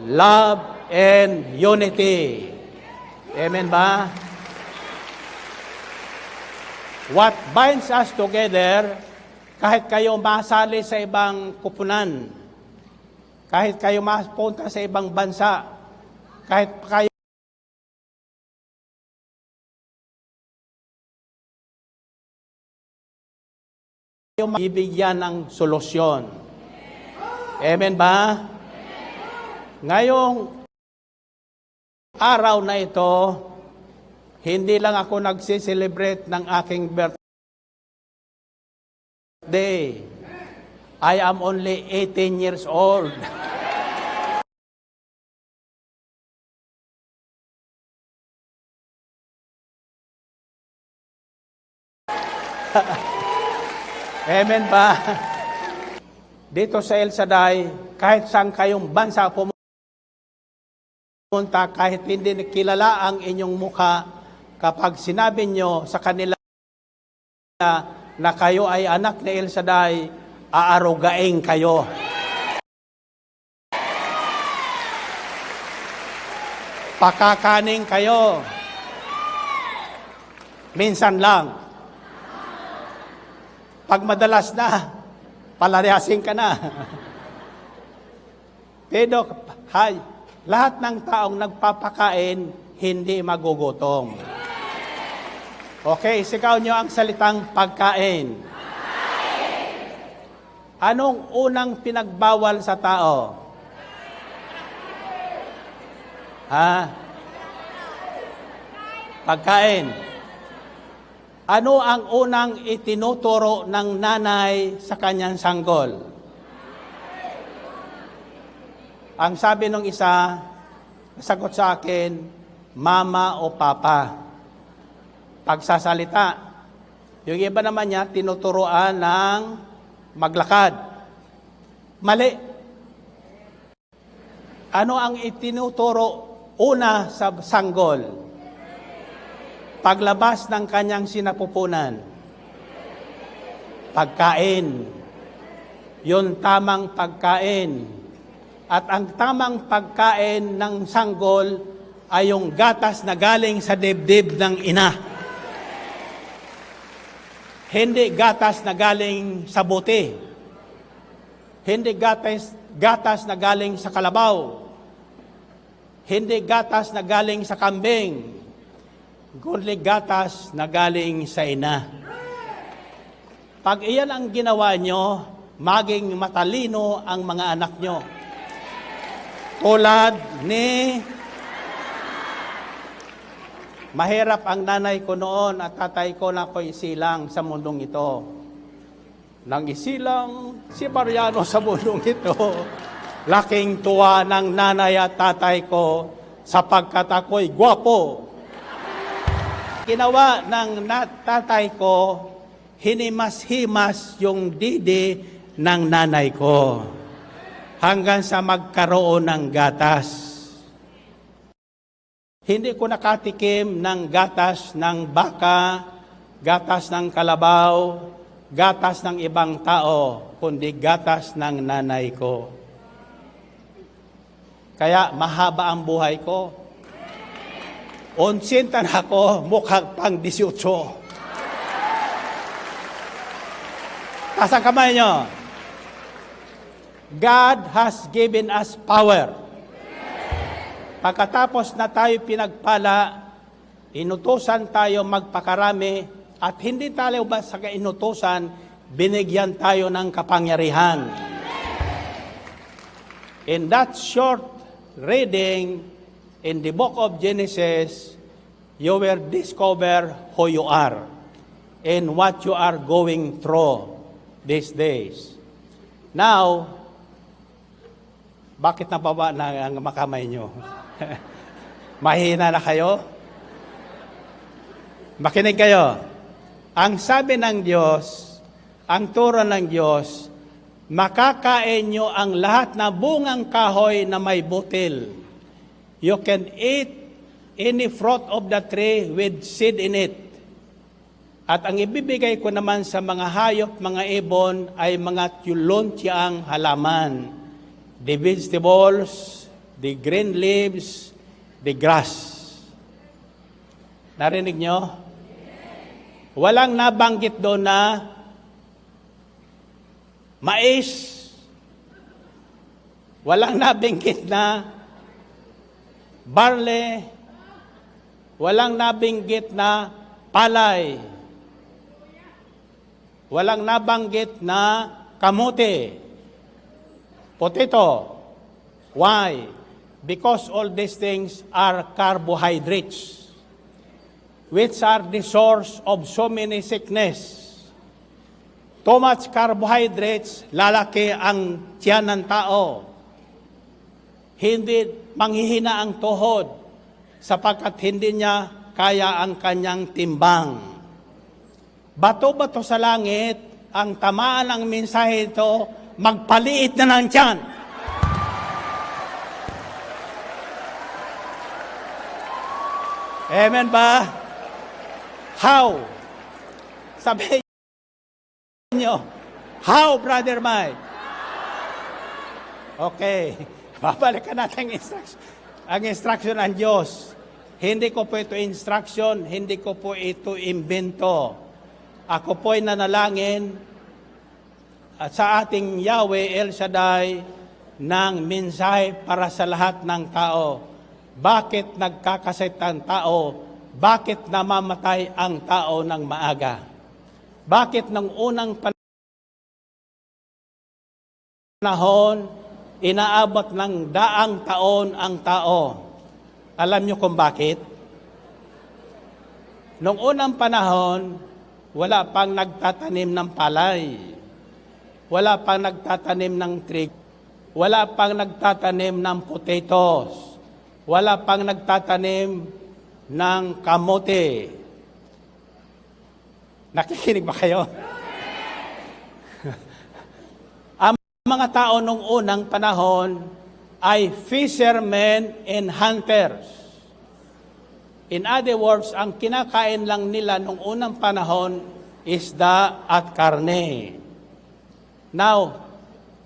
love, and unity. Amen ba? What binds us together, kahit kayo masali sa ibang kupunan, kahit kayo mapunta sa ibang bansa, kahit kayo bibigyan ng solusyon. Amen ba? Ngayong araw na ito, hindi lang ako nagsiselebrate ng aking birthday. I am only 18 years old. Amen ba? Dito sa El Shaddai, kahit saan kayong bansa pumunta, kahit hindi kilala ang inyong mukha, kapag sinabi nyo sa kanila na kayo ay anak ni El Shaddai, aarugain kayo. Pakakaning kayo. Minsan lang. Pag madalas na, palayasin ka na. Pero, lahat ng taong nagpapakain, hindi magugutom. Okay, sigaw nyo ang salitang pagkain. Anong unang pinagbawal sa tao? Pagkain. Ano ang unang itinuturo ng nanay sa kanyang sanggol? Ang sabi ng isa, sagot sa akin, mama o papa. Pagsasalita. Yung iba naman niya, tinuturoan ng maglakad. Mali. Ano ang itinuturo una sa sanggol? Paglabas ng kanyang sinapupunan. Pagkain. Yun tamang pagkain. At ang tamang pagkain ng sanggol ay yung gatas na galing sa dibdib ng ina. Hindi gatas na galing sa buti. Hindi gatas na galing sa kalabaw. Hindi gatas na galing sa kambing. Kundi gatas na galing sa ina. Pag iyan ang ginawa nyo, maging matalino ang mga anak nyo. Tulad ni mahirap ang nanay ko noon at tatay ko na ako'y isilang sa mundong ito. Nang isilang si Mariano sa mundong ito, laking tuwa ng nanay at tatay ko sapagkat ako'y gwapo. Ginawa ng tatay ko, hinimas-himas yung didi ng nanay ko hanggang sa magkaroon ng gatas. Hindi ko nakatikim ng gatas ng baka, gatas ng kalabaw, gatas ng ibang tao, kundi gatas ng nanay ko. Kaya mahaba ang buhay ko. Onsintan ako, mukhang pang 18. Taas ang kamay nyo. God has given us power. Pagkatapos na tayo pinagpala, inutusan tayo magpakarami at hindi tayo ba sa inutusan, binigyan tayo ng kapangyarihan. In that short reading, in the book of Genesis, you will discover who you are and what you are going through these days. Now, bakit nababa na ang makamay nyo? Mahina na kayo? Makinig kayo. Ang sabi ng Diyos, ang turo ng Diyos, makakain nyo ang lahat na bungang kahoy na may butil. You can eat any fruit of the tree with seed in it. At ang ibibigay ko naman sa mga hayop, mga ibon, ay mga tyulontiang halaman. The vegetables, the green leaves, the grass. Narinig nyo? Walang nabanggit doon na mais. Walang nabanggit na barley. Walang nabanggit na palay. Walang nabanggit na kamote. Potato. Why? Because all these things are carbohydrates, which are the source of so many sickness. Too much carbohydrates, lalaki ang tiyan ng tao. Hindi manghihina ang tuhod sapagkat hindi niya kaya ang kanyang timbang. Bato-bato sa langit, ang tamaan ng mensahe ito, magpaliit na ng tiyan. Amen ba? How? Sabihin nyo, how, Brother Mike? Okay, babalikan natin ang instruction ng Diyos. Hindi ko po ito instruction, hindi ko po ito imbento. Ako po'y nanalangin at sa ating Yahweh El Shaddai ng mensahe para sa lahat ng tao. Bakit nagkakasakit ang tao? Bakit namamatay ang tao ng maaga? Bakit nang unang panahon, inaabot ng daang taon ang tao? Alam niyo kung bakit? Noong unang panahon, wala pang nagtatanim ng palay. Wala pang nagtatanim ng trig. Wala pang nagtatanim ng potatoes. Wala pang nagtatanim ng kamote. Nakikinig ba kayo? Ang mga tao nung unang panahon ay fishermen and hunters. In other words, ang kinakain lang nila nung unang panahon isda at karne. Now,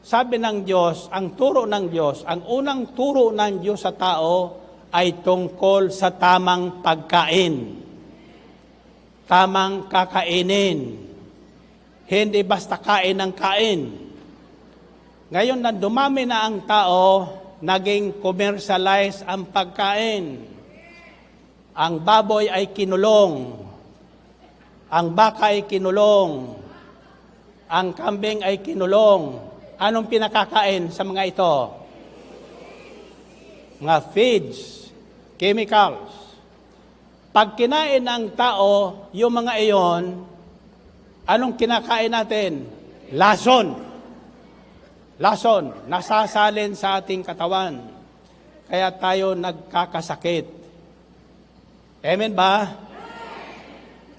sabi ng Diyos, ang turo ng Diyos, ang unang turo ng Diyos sa tao ay tungkol sa tamang pagkain. Tamang kakainin. Hindi basta kain ng kain. Ngayon na dumami na ang tao, naging commercialize ang pagkain. Ang baboy ay kinulong. Ang baka ay kinulong. Ang kambing ay kinulong. Anong pinakakain sa mga ito? Mga feeds, chemicals. Pag kinain ng tao, yung mga iyon, anong kinakain natin? Lason. Lason, nasasalin sa ating katawan. Kaya tayo nagkakasakit. Amen ba?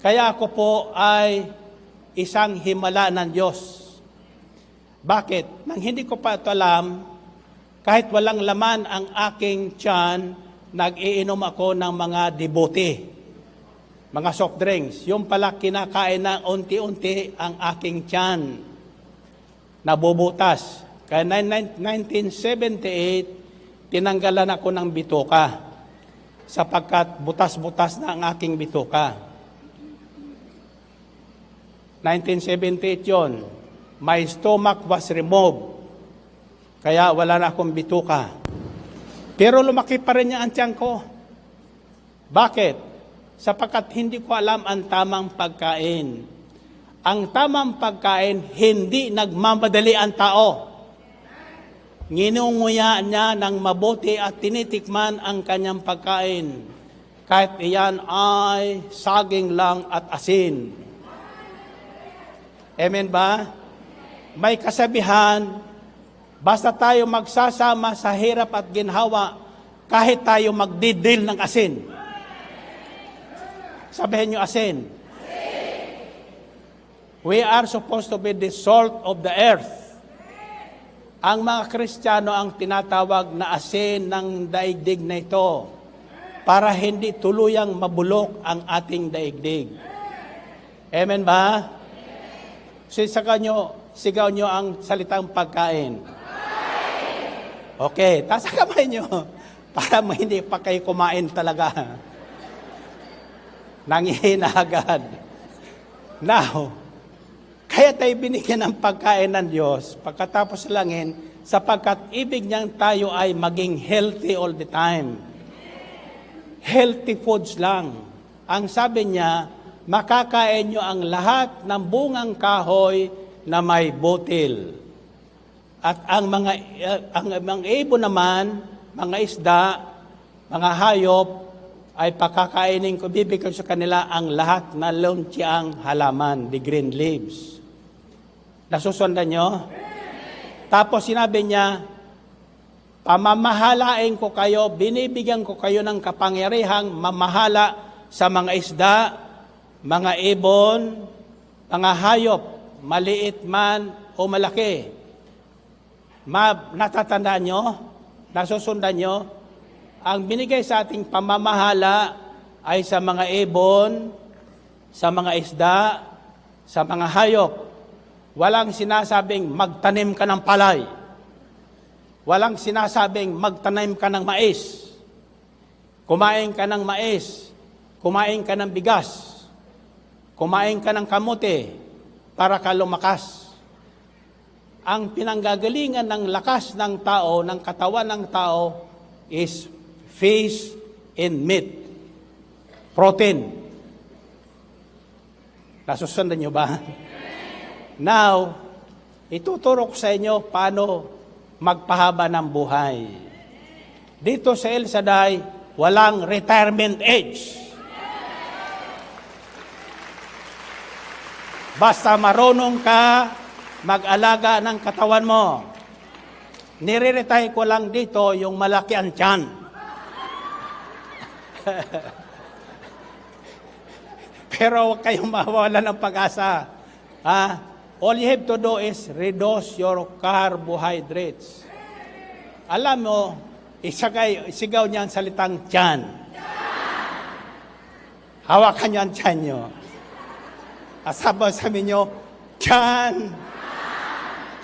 Kaya ako po ay isang himala ng Diyos. Bakit? Nang hindi ko pa ito alam, kahit walang laman ang aking tiyan, nag-iinom ako ng mga dibote, mga soft drinks. Yung pala kinakain na unti-unti ang aking tiyan, nabubutas. Kaya 1978, tinanggalan ako ng bituka sapagkat butas-butas na ang aking bituka. 1978 yun. My stomach was removed. Kaya wala na akong bituka. Pero lumaki pa rin niya ang tiyan ko. Bakit? Sapagkat hindi ko alam ang tamang pagkain. Ang tamang pagkain, hindi nagmamadali ang tao. Nginunguya niya ng mabuti at tinitikman ang kanyang pagkain. Kahit iyan ay saging lang at asin. Amen ba? May kasabihan, basta tayo magsasama sa hirap at ginhawa, kahit tayo magdidil ng asin. Sabihin nyo asin. We are supposed to be the salt of the earth. Ang mga Kristiyano ang tinatawag na asin ng daigdig na ito para hindi tuluyang mabulok ang ating daigdig. Amen ba? Sigaw nyo ang salitang pagkain. Okay, taas ang kamay nyo para hindi pa kayo kumain talaga. Nanghihina agad. Now, kaya tayo binigyan ng pagkain ng Diyos pagkatapos langin sapagkat ibig niyang tayo ay maging healthy all the time. Healthy foods lang. Ang sabi niya, makakain niyo ang lahat ng bungang kahoy na may butil. At ang mga ibon naman, mga isda, mga hayop, ay pakakainin ko, bibigyan sa kanila ang lahat na luntiang halaman, the green leaves. Nasusundan nyo? Tapos sinabi niya, pamamahalain ko kayo, binibigyan ko kayo ng kapangyarihang mamahala sa mga isda, mga ibon, mga hayop, maliit man o malaki. Natatandaan nyo? Nasusundan nyo? Ang binigay sa ating pamamahala ay sa mga ibon, sa mga isda, sa mga hayop. Walang sinasabing magtanim ka ng palay. Walang sinasabing magtanim ka ng mais. Kumain ka ng mais. Kumain ka ng bigas. Kumain ka ng kamote para ka lumakas. Ang pinanggagalingan ng lakas ng tao, ng katawan ng tao, is fish and meat. Protein. Nasusundan nyo ba? Now, ituturo ko sa inyo paano magpahaba ng buhay. Dito sa El Shaddai, walang retirement age. Basta marunong ka mag-alaga ng katawan mo. Nire-retire ko lang dito yung malaki ang tiyan. Pero huwag kayong mawawala ng pag-asa. All you have to do is reduce your carbohydrates. Alam mo, isigaw niya ang salitang tiyan. Hawakan niyo ang tiyan niyo. Sabi niyo, tiyan,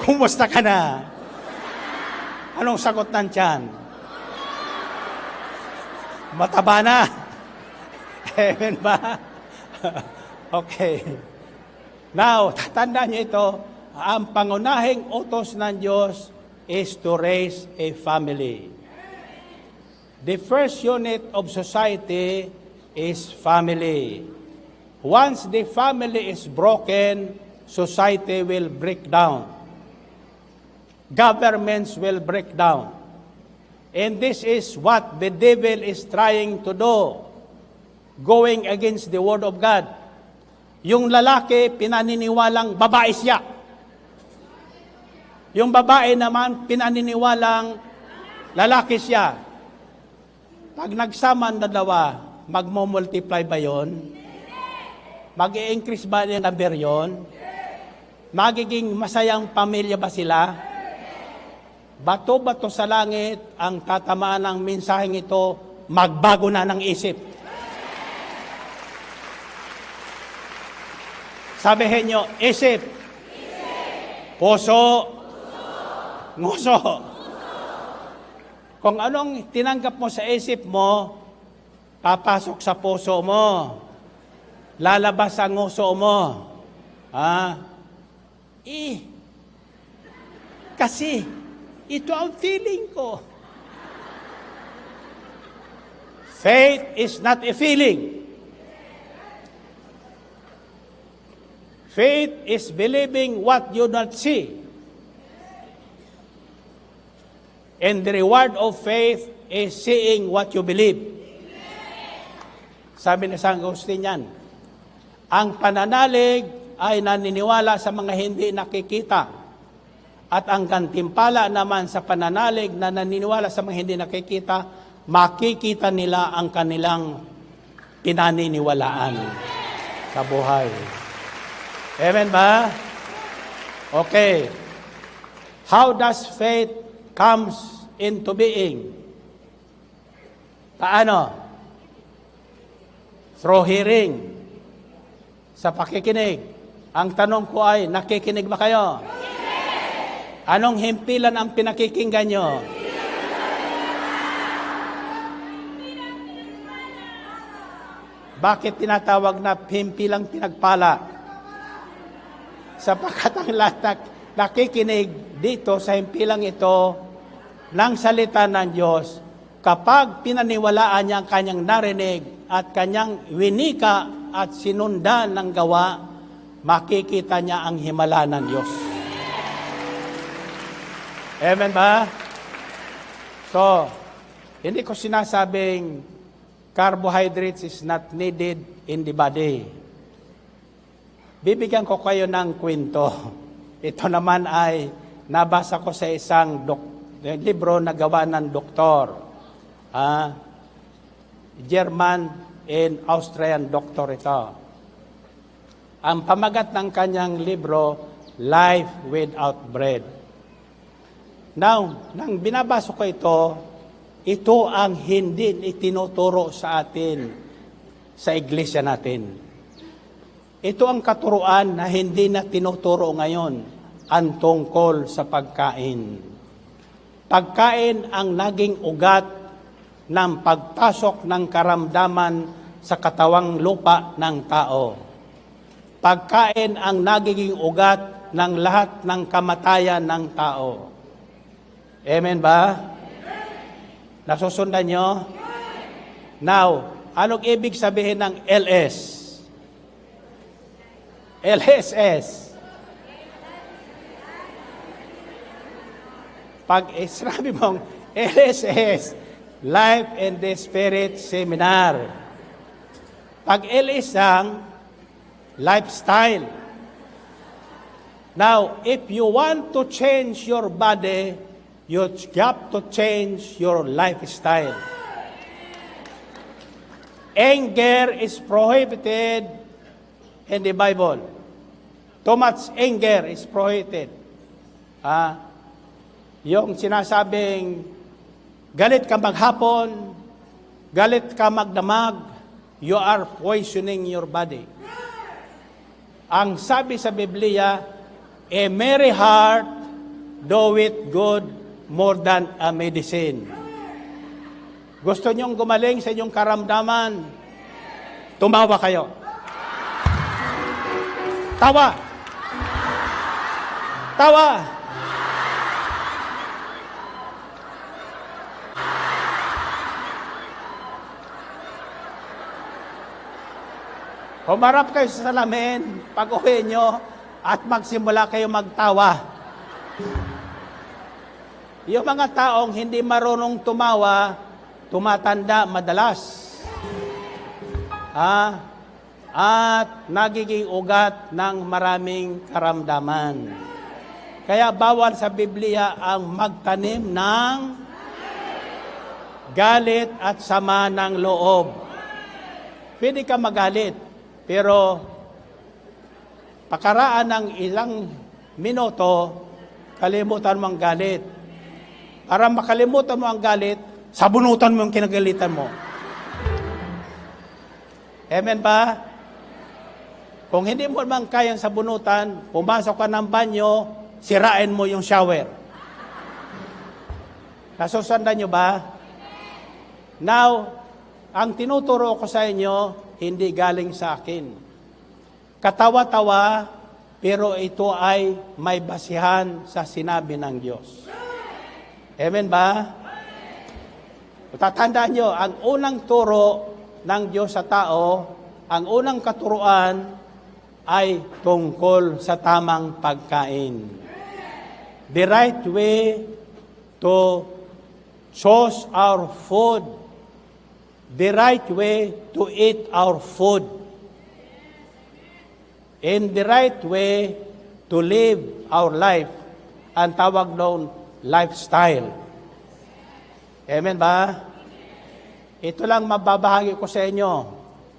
kumusta ka na? Anong sagot ng tiyan? Mataba na. Amen ba? Okay. Now, tatandaan niyo ito, ang pangunahing utos ng Diyos is to raise a family. The first unit of society is family. Once the family is broken, society will break down. Governments will break down. And this is what the devil is trying to do, going against the word of God. Yung lalaki, pinaniniwalang babae siya. Yung babae naman, pinaniniwalang lalaki siya. Pag nagsama ang dalawa, magmo-multiply ba yon? Mag-i-increase ba yung number yon? Magiging masayang pamilya ba sila? Bato-bato sa langit ang tatamaan ng mensaheng ito, magbago na ng isip. Sabihin nyo, isip, puso, nguso. Kung anong tinanggap mo sa isip mo, papasok sa puso mo. Lalabas ang nguso mo. Kasi, ito ang feeling ko. Faith is not a feeling. Faith is believing what you not see. And the reward of faith is seeing what you believe. Sabi ni San Agustin yan, ang pananalig ay naniniwala sa mga hindi nakikita. At ang gantimpala naman sa pananalig na naniniwala sa mga hindi nakikita, makikita nila ang kanilang pinaniniwalaan sa buhay. Amen ba? Okay. How does faith comes into being? Paano? Through hearing. Sa pakikinig. Ang tanong ko ay, nakikinig ba kayo? Anong himpilan ang pinakikinggan nyo? Bakit tinatawag na himpilang pinagpala? Sapagkat ang lahat na nakikinig dito sa himpilang ito ng salita ng Diyos, kapag pinaniwalaan niya ang kanyang narinig at kanyang winika at sinundan ng gawa, makikita niya ang himala ng Diyos. Amen ba? So, hindi ko sinasabing carbohydrates is not needed in the body. Bibigyan ko kayo ng kwento. Ito naman ay nabasa ko sa isang libro na gawa ng doktor. German and Austrian doctor ito. Ang pamagat ng kanyang libro, Life Without Bread. Now, nang binabasa ko ito ang hindi itinuturo sa atin sa iglesia natin. Ito ang katuruan na hindi na tinuturo ngayon, ang tungkol sa pagkain. Pagkain ang naging ugat ng pagpasok ng karamdaman sa katawang lupa ng tao. Pagkain ang nagiging ugat ng lahat ng kamatayan ng tao. Amen ba? Nasusundan nyo? Now, anong ibig sabihin ng LS? LSS. Pag sinabi mong LSS, Life and the Spirit Seminar. Pag LS ang lifestyle. Now, if you want to change your body, you have to change your lifestyle. Anger is prohibited in the Bible. Too much anger is prohibited. Yung sinasabing, galit ka maghapon, galit ka magdamag, you are poisoning your body. Ang sabi sa Biblia, a merry heart doeth good more than a medicine. Gusto niyong gumaling sa inyong karamdaman? Tumawa kayo. Tawa. Tawa. Humarap kayo sa salamin pag-uwi nyo at magsimula kayo magtawa. Yung mga taong hindi marunong tumawa, tumatanda madalas. At nagiging ugat ng maraming karamdaman. Kaya bawal sa Biblia ang magtanim ng galit at sama ng loob. Pwede ka magalit, pero pakaraan ng ilang minuto, kalimutan mo ang galit. Para makalimutan mo ang galit, sabunutan mo yung kinagalitan mo. Amen ba? Kung hindi mo naman kayang sabunutan, pumasok ka ng banyo, sirain mo yung shower. Nasusundan nyo ba? Now, ang tinuturo ko sa inyo, hindi galing sa akin. Katawa-tawa, pero ito ay may basihan sa sinabi ng Diyos. Amen ba? Tatandaan nyo, ang unang turo ng Diyos sa tao, ang unang katuruan ay tungkol sa tamang pagkain. The right way to choose our food. The right way to eat our food. And the right way to live our life. Ang tawag doon, lifestyle. Amen ba? Ito lang mababahagi ko sa inyo.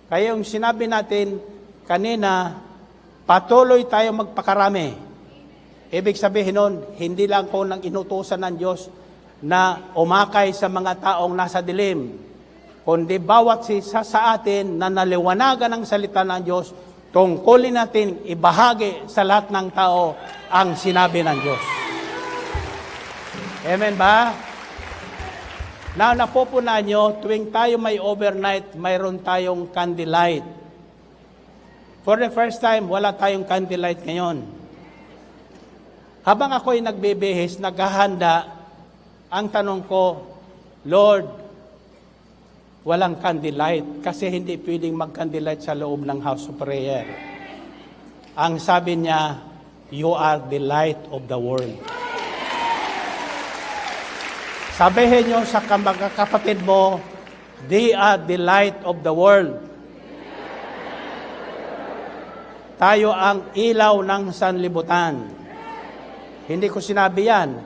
Kaya yung sinabi natin kanina, patuloy tayo magpakarami. Ibig sabihin nun, hindi lang ko nang inutusan ng Diyos na umakay sa mga taong nasa dilim, kundi bawat isa sa atin na naliwanagan ng salita ng Diyos, tungkulin natin ibahagi sa lahat ng tao ang sinabi ng Diyos. Amen ba? Na napupunan nyo, tuwing tayo may overnight, mayroon tayong candlelight. For the first time, wala tayong candlelight ngayon. Habang ako'y nagbibihis, naghahanda, ang tanong ko, Lord, walang candlelight kasi hindi pwedeng mag-candlelight sa loob ng house of prayer. Ang sabi niya, you are the light of the world. Sabihin nyo sa mga kapatid mo, they are the light of the world. Tayo ang ilaw ng sanlibutan. Hindi ko sinabi yan.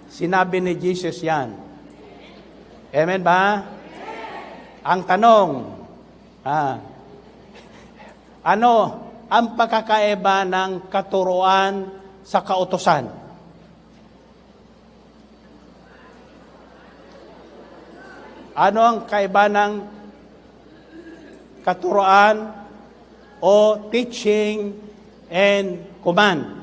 Sinabi ni Jesus yan. Amen ba? Ang tanong, ano ang pagkakaiba ng katuruan sa kautusan? Ano ang kaiba ng katuruan o teaching and command?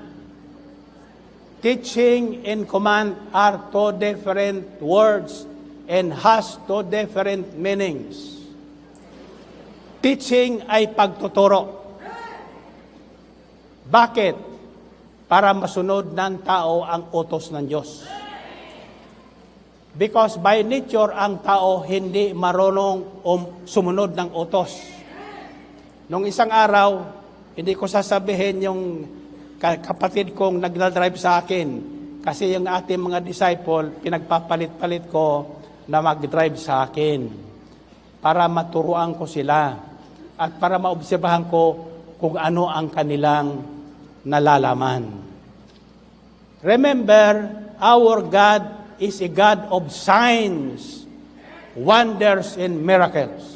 Teaching and command are two different words and has two different meanings. Teaching ay pagtuturo. Bakit? Para masunod ng tao ang utos ng Diyos. Because by nature, ang tao hindi marunong sumunod ng utos. Nung isang araw, hindi ko sasabihin yung kapatid kong nagdadrive sa akin kasi yung ating mga disciple, pinagpapalit-palit ko na mag-drive sa akin para maturuan ko sila at para maobserbahan ko kung ano ang kanilang nalalaman. Remember, our God is a God of signs, wonders, and miracles.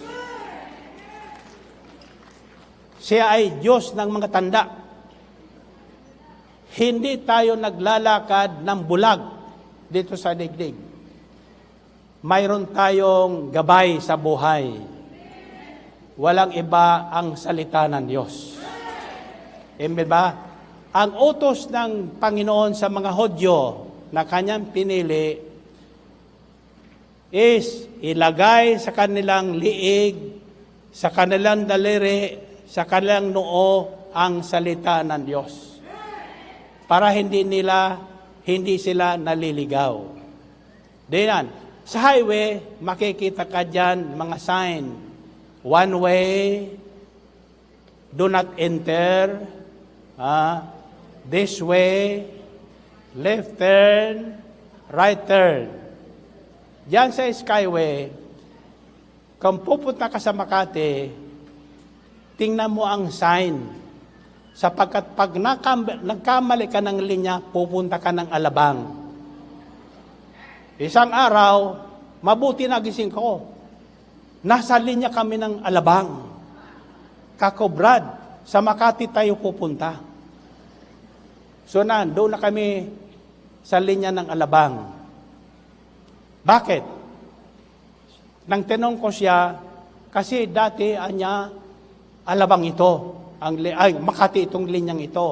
Siya ay Diyos ng mga tanda. Hindi tayo naglalakad ng bulag dito sa digdig. Mayroon tayong gabay sa buhay. Walang iba ang salita ng Diyos. Amen ba? Ang utos ng Panginoon sa mga Hudyo na kanyang pinili is ilagay sa kanilang liig, sa kanilang daliri, sa kanilang noo ang salita ng Diyos. Para hindi sila naliligaw. Diyan, sa highway, makikita ka dyan mga sign. One way, do not enter, this way, left turn, right turn. Diyan sa Skyway, kung pupunta ka sa Makati, tingnan mo ang sign. Sapagkat pag nagkamali ka ng linya, pupunta ka ng Alabang. Isang araw, mabuti nagising ko. Nasa linya kami ng Alabang. Kakobrad, sa Makati tayo pupunta. So doon na kami sa linya ng Alabang. Bakit? Nang tinong ko siya, kasi dati Alabang ito, Makati itong linyang ito,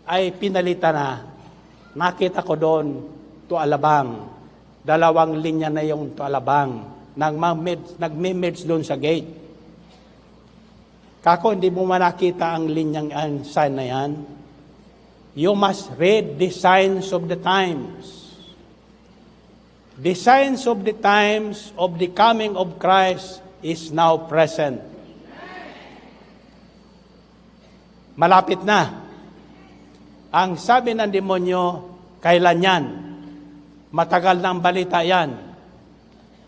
ay pinalitan na. Nakita ko doon, to Alabang. 2 linya na yung to Alabang. Nagme-merge doon sa gate. Kako, hindi mo manakita ang linyang sign na yan. You must read the signs of the times. The signs of the times of the coming of Christ is now present. Malapit na. Ang sabi ng demonyo, kailan yan? Matagal ng balita yan.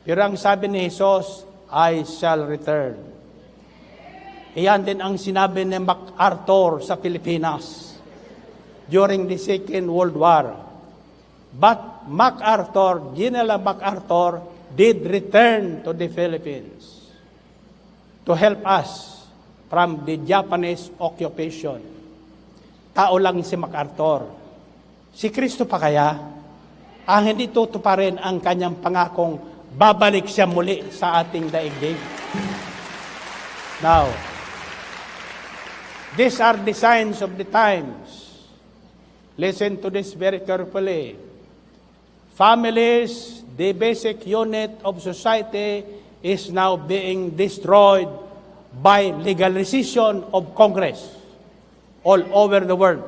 Pero ang sabi ni Jesus, I shall return. Iyan din ang sinabi ni MacArthur sa Pilipinas during the Second World War. But General MacArthur did return to the Philippines to help us from the Japanese occupation. Tao lang si MacArthur. Si Kristo pa kaya ang hindi tutuparin ang kanyang pangakong babalik siya muli sa ating daigdig? Now, these are the signs of the times. Listen to this very carefully. Families the basic unit of society is now being destroyed by legalization of Congress all over the world.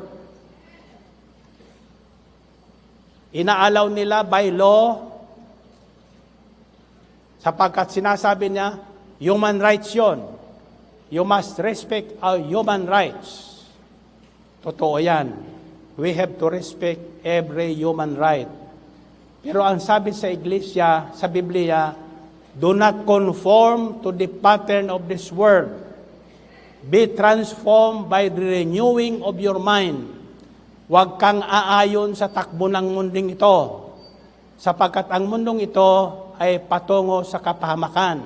Inaalaw nila by law sapagkat sinasabi niya, human rights yon. You must respect our human rights. Totoo yan. We have to respect every human right. Pero ang sabi sa iglesia, sa Biblia, do not conform to the pattern of this world. Be transformed by the renewing of your mind. Huwag kang aayon sa takbo ng mundong ito, sapagkat ang mundong ito ay patungo sa kapahamakan.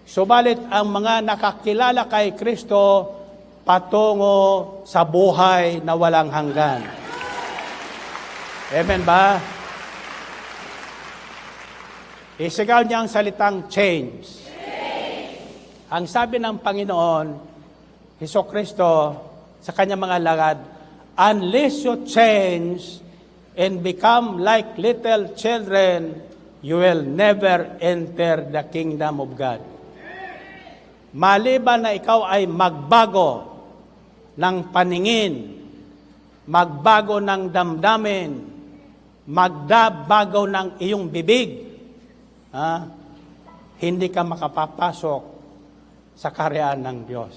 Subalit ang mga nakakilala kay Kristo patungo sa buhay na walang hanggan. Amen ba? Isigaw niya ang salitang change. Ang sabi ng Panginoon, Hesukristo, sa kanyang mga alagad, unless you change and become like little children, you will never enter the kingdom of God. Maliban na ikaw ay magbago ng paningin, magbago ng damdamin, magbago ng iyong bibig, hindi ka makapapasok sa karyaan ng Diyos.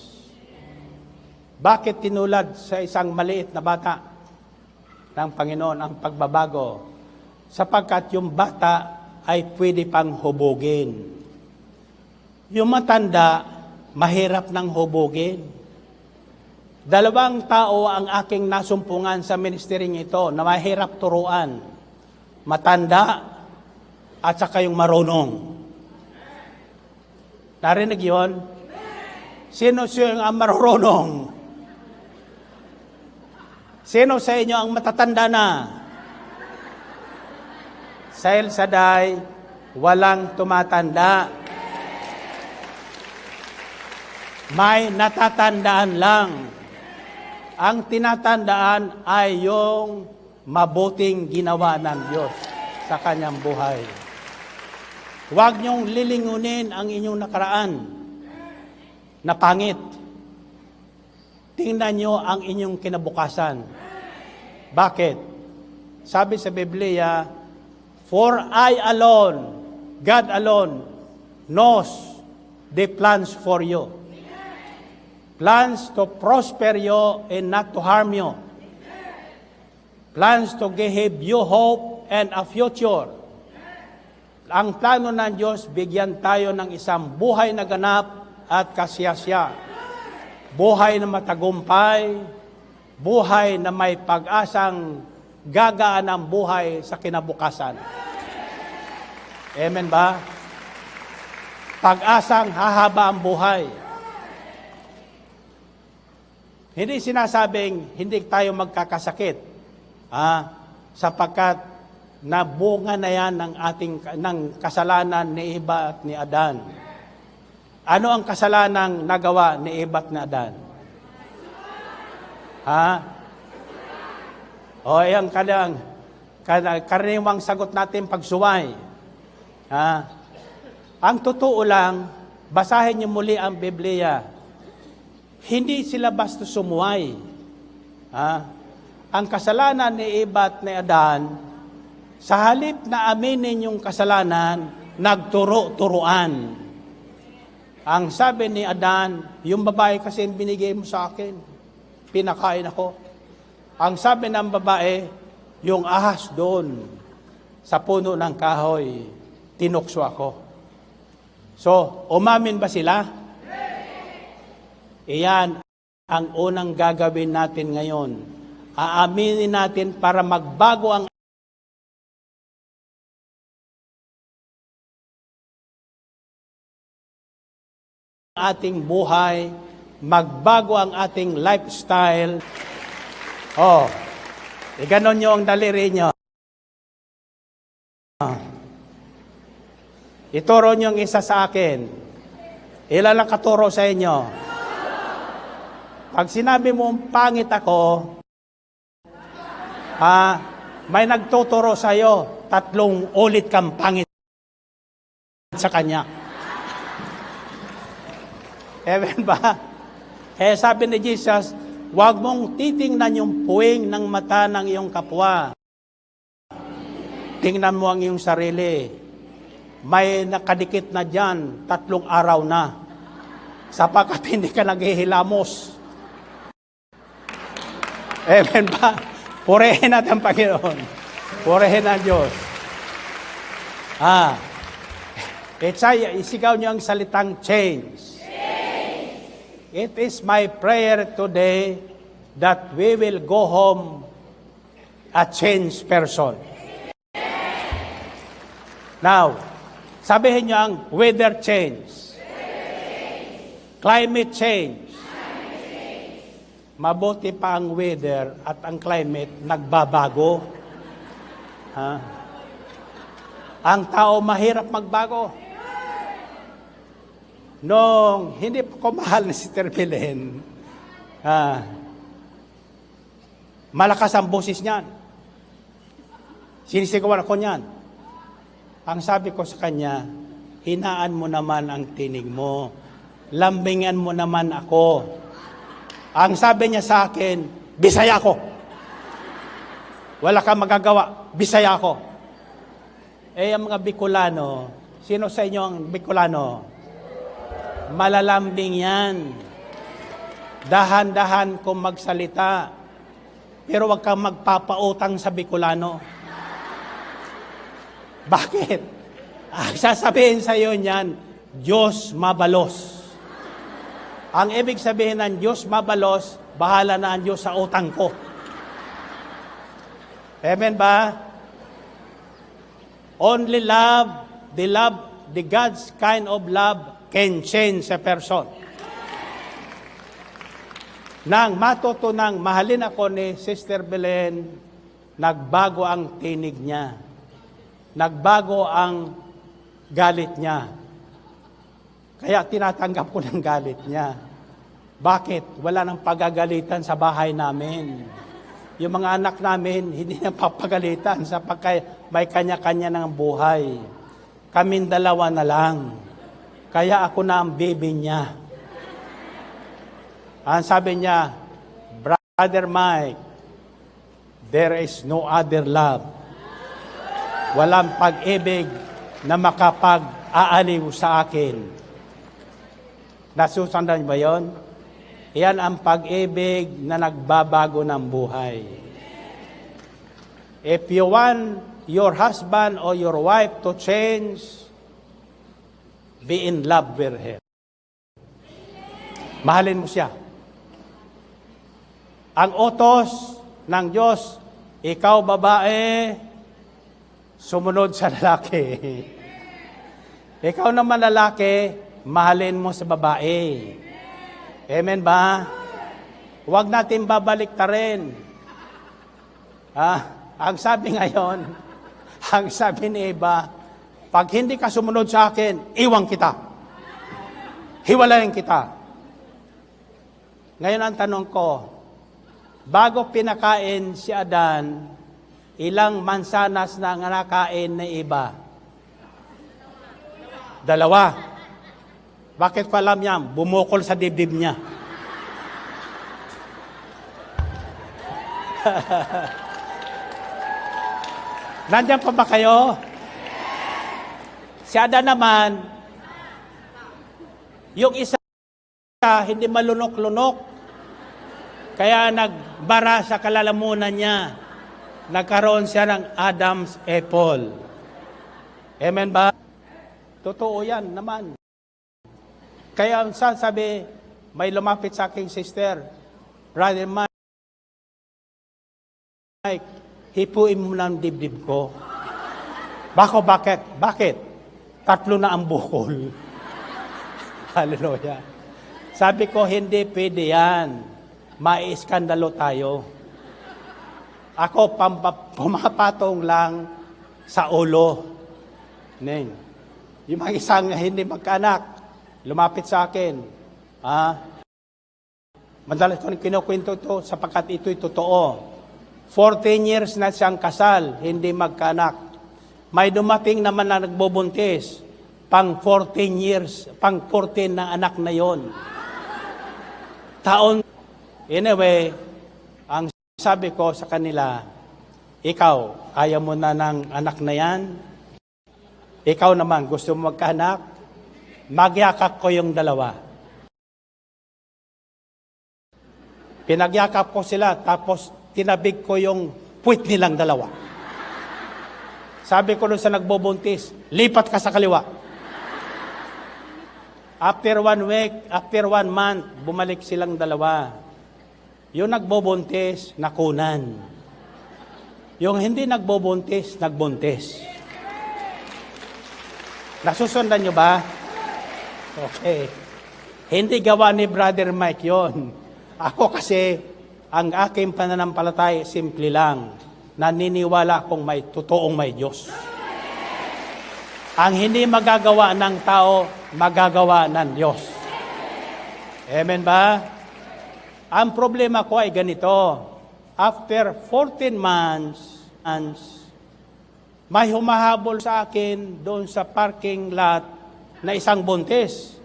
Bakit tinulad sa isang maliit na bata ng Panginoon ang pagbabago? Sapagkat yung bata ay pwede pang hubugin. Yung matanda, mahirap nang hubugin. Dalawang tao ang aking nasumpungan sa ministering ito na mahirap turuan. Matanda at saka yung marunong. Narinig yun? Sino siya ang marunong? Sino sa inyo ang matatanda na? Sa El Shaddai, walang tumatanda. May natatandaan lang. Ang tinatandaan ay yung mabuting ginawa ng Diyos sa kanyang buhay. Huwag niyong lilingunin ang inyong nakaraan na pangit. Tingnan niyo ang inyong kinabukasan. Bakit? Sabi sa Biblia, for I alone, God alone, knows the plans for you. Plans to prosper you and not to harm you. Plans to give you hope and a future. Ang plano ng Diyos, bigyan tayo ng isang buhay na ganap at kasiyasya. Buhay na matagumpay, buhay na may pag-asang gagaan ang buhay sa kinabukasan. Amen ba? Pag-asang hahaba ang buhay. Hindi sinasabing hindi tayo magkakasakit. Sapagkat nabunga na yan ng kasalanan ni Eva at ni Adan. Ano ang kasalanang nagawa ni Eva at ni Adan? O yung karaniwang sagot natin pagsuway. Ang totoo lang, basahin niyo muli ang Biblia. Hindi sila basta sumuway. Ang kasalanan ni Eva at ni Adan, sa halip na aminin yung kasalanan, nagturo-turuan. Ang sabi ni Adan, yung babae kasi binigay mo sa akin, pinakain ako. Ang sabi ng babae, yung ahas doon, sa puno ng kahoy, tinukso ako. So, umamin ba sila? Iyan ang unang gagawin natin ngayon. Aaminin natin para magbago ang ating buhay, magbago ang ating lifestyle. Iganon nyo ang daliri nyo. Ituro nyo ang isa sa akin. Ilan ang katuro sa inyo? Pag sinabi mo pangit ako, May nagtuturo sa'yo, 3 ulit kang pangit sa kanya. Amen ba? Kaya sabi ni Jesus, huwag mong titingnan yung puwing ng mata ng iyong kapwa. Tingnan mo ang iyong sarili. May nakadikit na dyan, 3 araw na. Sapagkat hindi ka naghihilamos. Amen ba? Purihin natin ang Panginoon. Purihin ang Diyos. Isigaw niyo ang salitang change. It is my prayer today that we will go home a changed person. Now, sabihin niyo ang weather change. Climate change. Mabuti pa ang weather at ang climate nagbabago. Ang tao mahirap magbago. Nung hindi pa ko mahal na si Belen, malakas ang boses niyan. Sinisigawan ako niyan. Ang sabi ko sa kanya, hinaan mo naman ang tinig mo. Lambingan mo naman ako. Ang sabi niya sa akin, Bisaya ko. Wala kang magagawa, Bisaya ko. Ang mga Bicolano, sino sa inyo ang Bicolano? Malalambing yan. Dahan-dahan kung magsalita. Pero wag kang magpapautang sa Bicolano. Bakit? Sasabihin sa iyo niyan, Diyos mabalos. Ang ibig sabihin ng Diyos mabalos, bahala na ang Diyos sa utang ko. Amen ba? Only love, the God's kind of love can change a person. Nang matutunang mahalin ako ni Sister Belen, nagbago ang tinig niya. Nagbago ang galit niya. Kaya tinatanggap ko ng galit niya. Bakit? Wala nang pagagalitan sa bahay namin. Yung mga anak namin, hindi na papagalitan sapagkat may kanya-kanya ng buhay. Kaming 2 na lang. Kaya ako na ang baby niya. Ang sabi niya, Brother Mike, there is no other love. Walang pag-ibig na makapag-aaliw sa akin. Nasusundan ba yon? Yan ang pag-ibig na nagbabago ng buhay. If you want your husband or your wife to change, be in love with him. Mahalin mo siya. Ang utos ng Diyos, ikaw babae, sumunod sa lalaki. Ikaw naman lalaki, mahalin mo sa babae. Amen ba? Huwag natin babalik ta rin. Ang sabi ngayon, ang sabi ni Eva, pag hindi ka sumunod sa akin, iwan kita. Hiwalayin kita. Ngayon ang tanong ko, bago pinakain si Adan, ilang mansanas na ang nakain ni Eva? 2. Bakit ko alam yan? Bumukol sa dibdib niya. Nandiyan pa ba kayo? Si Adan naman, yung isa hindi malunok-lunok, kaya nagbara sa kalalamunan niya. Nagkaroon siya ng Adam's apple. Amen ba? Totoo yan naman. Kaya sabi, may lumapit sa aking sister, Brother Mike, hipuin mo na ang dibdib ko. Bakit? Bakit? 3 na ang bukol. Hallelujah. Sabi ko, hindi pwede yan. Maiskandalo tayo. Ako, pumapatong lang sa ulo. Ning. Yung mga isang hindi magkaanak, lumapit sa akin. Madalas ko kinukwento ito sapagkat ito'y totoo. 14 years na siyang kasal, hindi magkaanak. May dumating naman na nagbubuntis, pang 14 years, pang 14 na anak na yon. Taon. Anyway, ang sabi ko sa kanila, ikaw, ayaw mo na ng anak na yan? Ikaw naman, gusto mo magkaanak? Magyakap ko yung dalawa. Pinagyakap ko sila, tapos tinabig ko yung puwit nilang dalawa. Sabi ko doon sa nagbubuntis, lipat ka sa kaliwa. After 1 week, after 1 month, bumalik silang dalawa. Yung nagbubuntis, nakunan. Yung hindi nagbubuntis, nagbuntis. Nasusundan nyo ba? Okay. Hindi gawa ni Brother Mike yon. Ako kasi, ang aking pananampalataya, simple lang. Naniniwala akong may totoong may Diyos. Ang hindi magagawa ng tao, magagawa ng Diyos. Amen ba? Ang problema ko ay ganito. After 14 months, may humahabol sa akin doon sa parking lot na isang buntis.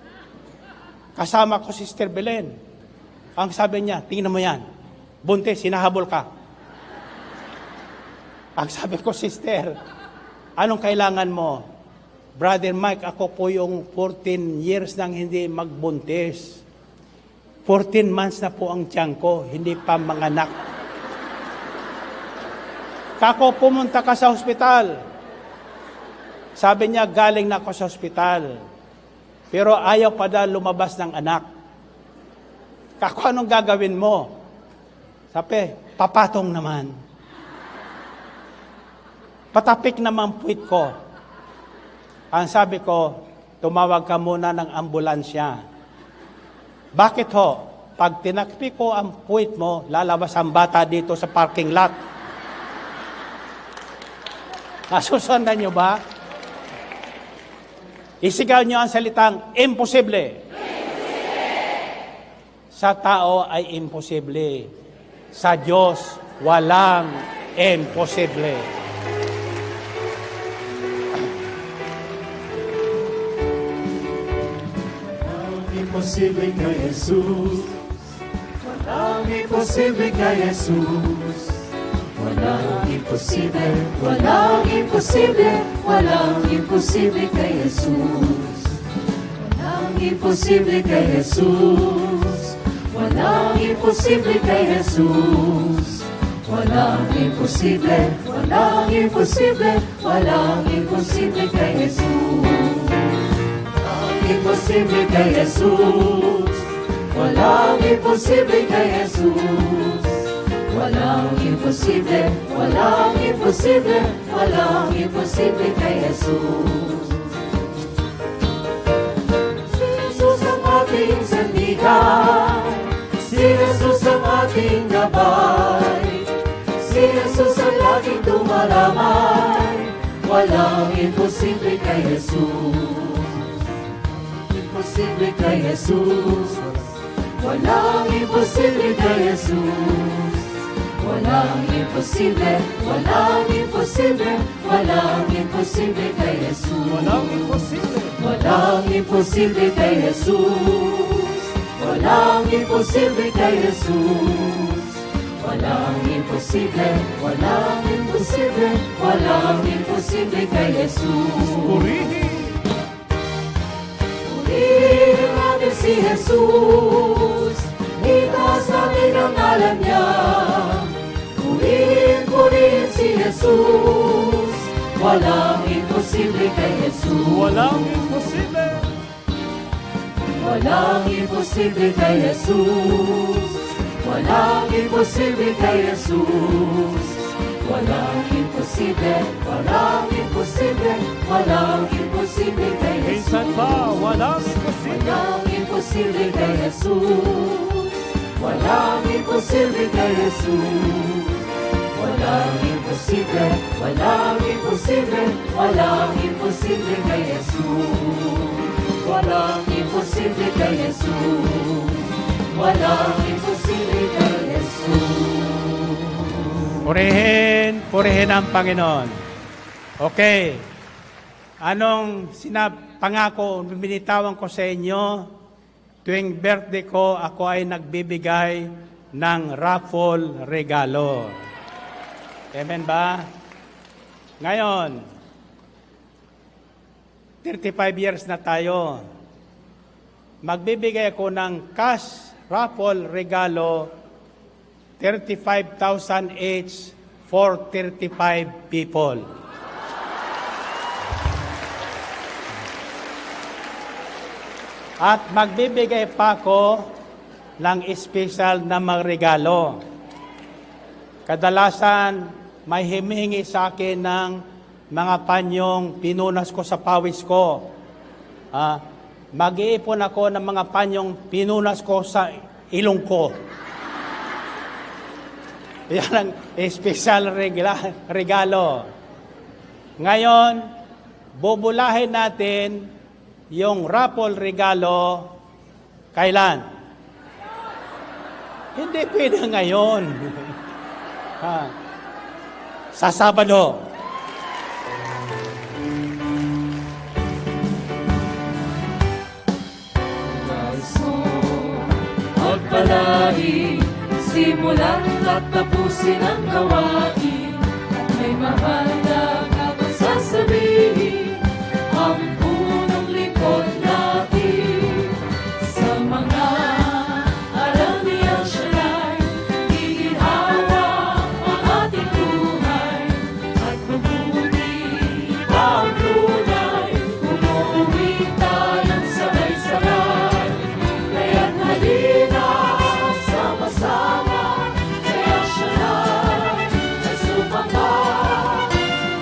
Kasama ko si Sister Belen. Ang sabi niya, tingnan mo yan, buntis, hinahabol ka. Ang sabi ko, Sister, anong kailangan mo? Brother Mike, ako po yung 14 years nang hindi magbuntis. 14 months na po ang tiyan ko, hindi pa manganak. Kako, pumunta ka sa ospital. Sabi niya, galing na ako sa ospital. Pero ayaw pa daw lumabas ng anak. Kako, anong gagawin mo? Sabi, papatong naman. Patapik naman puwit ko. Ang sabi ko, tumawag ka muna ng ambulansya. Bakit ho? Pag tinakpik ko ang puwit mo, lalabas ang bata dito sa parking lot. Nasusundan nyo ba? Isigaw nyo ang salitang, imposible. Sa tao ay imposible. Sa Diyos, walang imposible. Walang imposible kay Jesus. Walang imposible kay Jesus. Walang imposible, walang imposible, walang imposible kay Jesus. Walang imposible kay Jesus. Walang imposible kay Jesus. Walang imposible, walang imposible, walang imposible kay Jesus. Walang imposible kay Jesus. Walang imposible kay Jesus. Walang imposible, walang imposible, walang imposible kay Jesus. Si Jesus ang ating sandigan, si Jesus ang ating gabay, si Jesus ang laging dumalamay, walang imposible kay Jesus. Imposible kay Jesus, walang imposible kay Jesus. Walang imposible, walang imposible, walang imposible kay Jesus. Walang imposible, walang imposible kay Jesus. Walang imposible kay Jesus. Walang imposible, walang imposible, walang imposible kay Jesus. Purihin natin si Jesus. Itaas natin ang ngalan niya. Purihin si Jesus. Walang imposible kay Jesus. Walang imposible. Walang imposible kay Jesus. Walang imposible kay Jesus. Walang imposible. Walang imposible. Walang imposible kay Jesus. Minsan pa, walang imposible. Walang imposible kay Jesus. Walang imposible kay Jesus. Walang imposible, walang imposible, walang imposible kay Jesus. Walang imposible kay Jesus. Walang imposible kay Jesus. Purihin ang Panginoon. Okay. Anong pangako, binitawan ko sa inyo, tuwing birthday ko, ako ay nagbibigay ng raffle regalo. Amen ba? Ngayon, 35 years na tayo. Magbibigay ako ng cash raffle regalo 35,000 each for 35 people. At magbibigay pa ako ng special na mga regalo. Kadalasan, may humihingi sa akin ng mga panyong pinunas ko sa pawis ko. Mag-iipon ako ng mga panyong pinunas ko sa ilong ko. Yan ang special regalo. Ngayon, bubulahin natin yung raffle regalo kailan? Hindi pwede ngayon. Sa Sabado. Pagpalain, simulan at tapusin ang gawain. May mahal na kapasasabihin ang punong likod natin. Sa mga aral ni El Shaddai, iginhawa ang ating buhay. At mabuti pa ang tunay, umuwi tayong sabay-sabay. Kaya't halina, sama-sama, kay El Shaddai ay sumamba.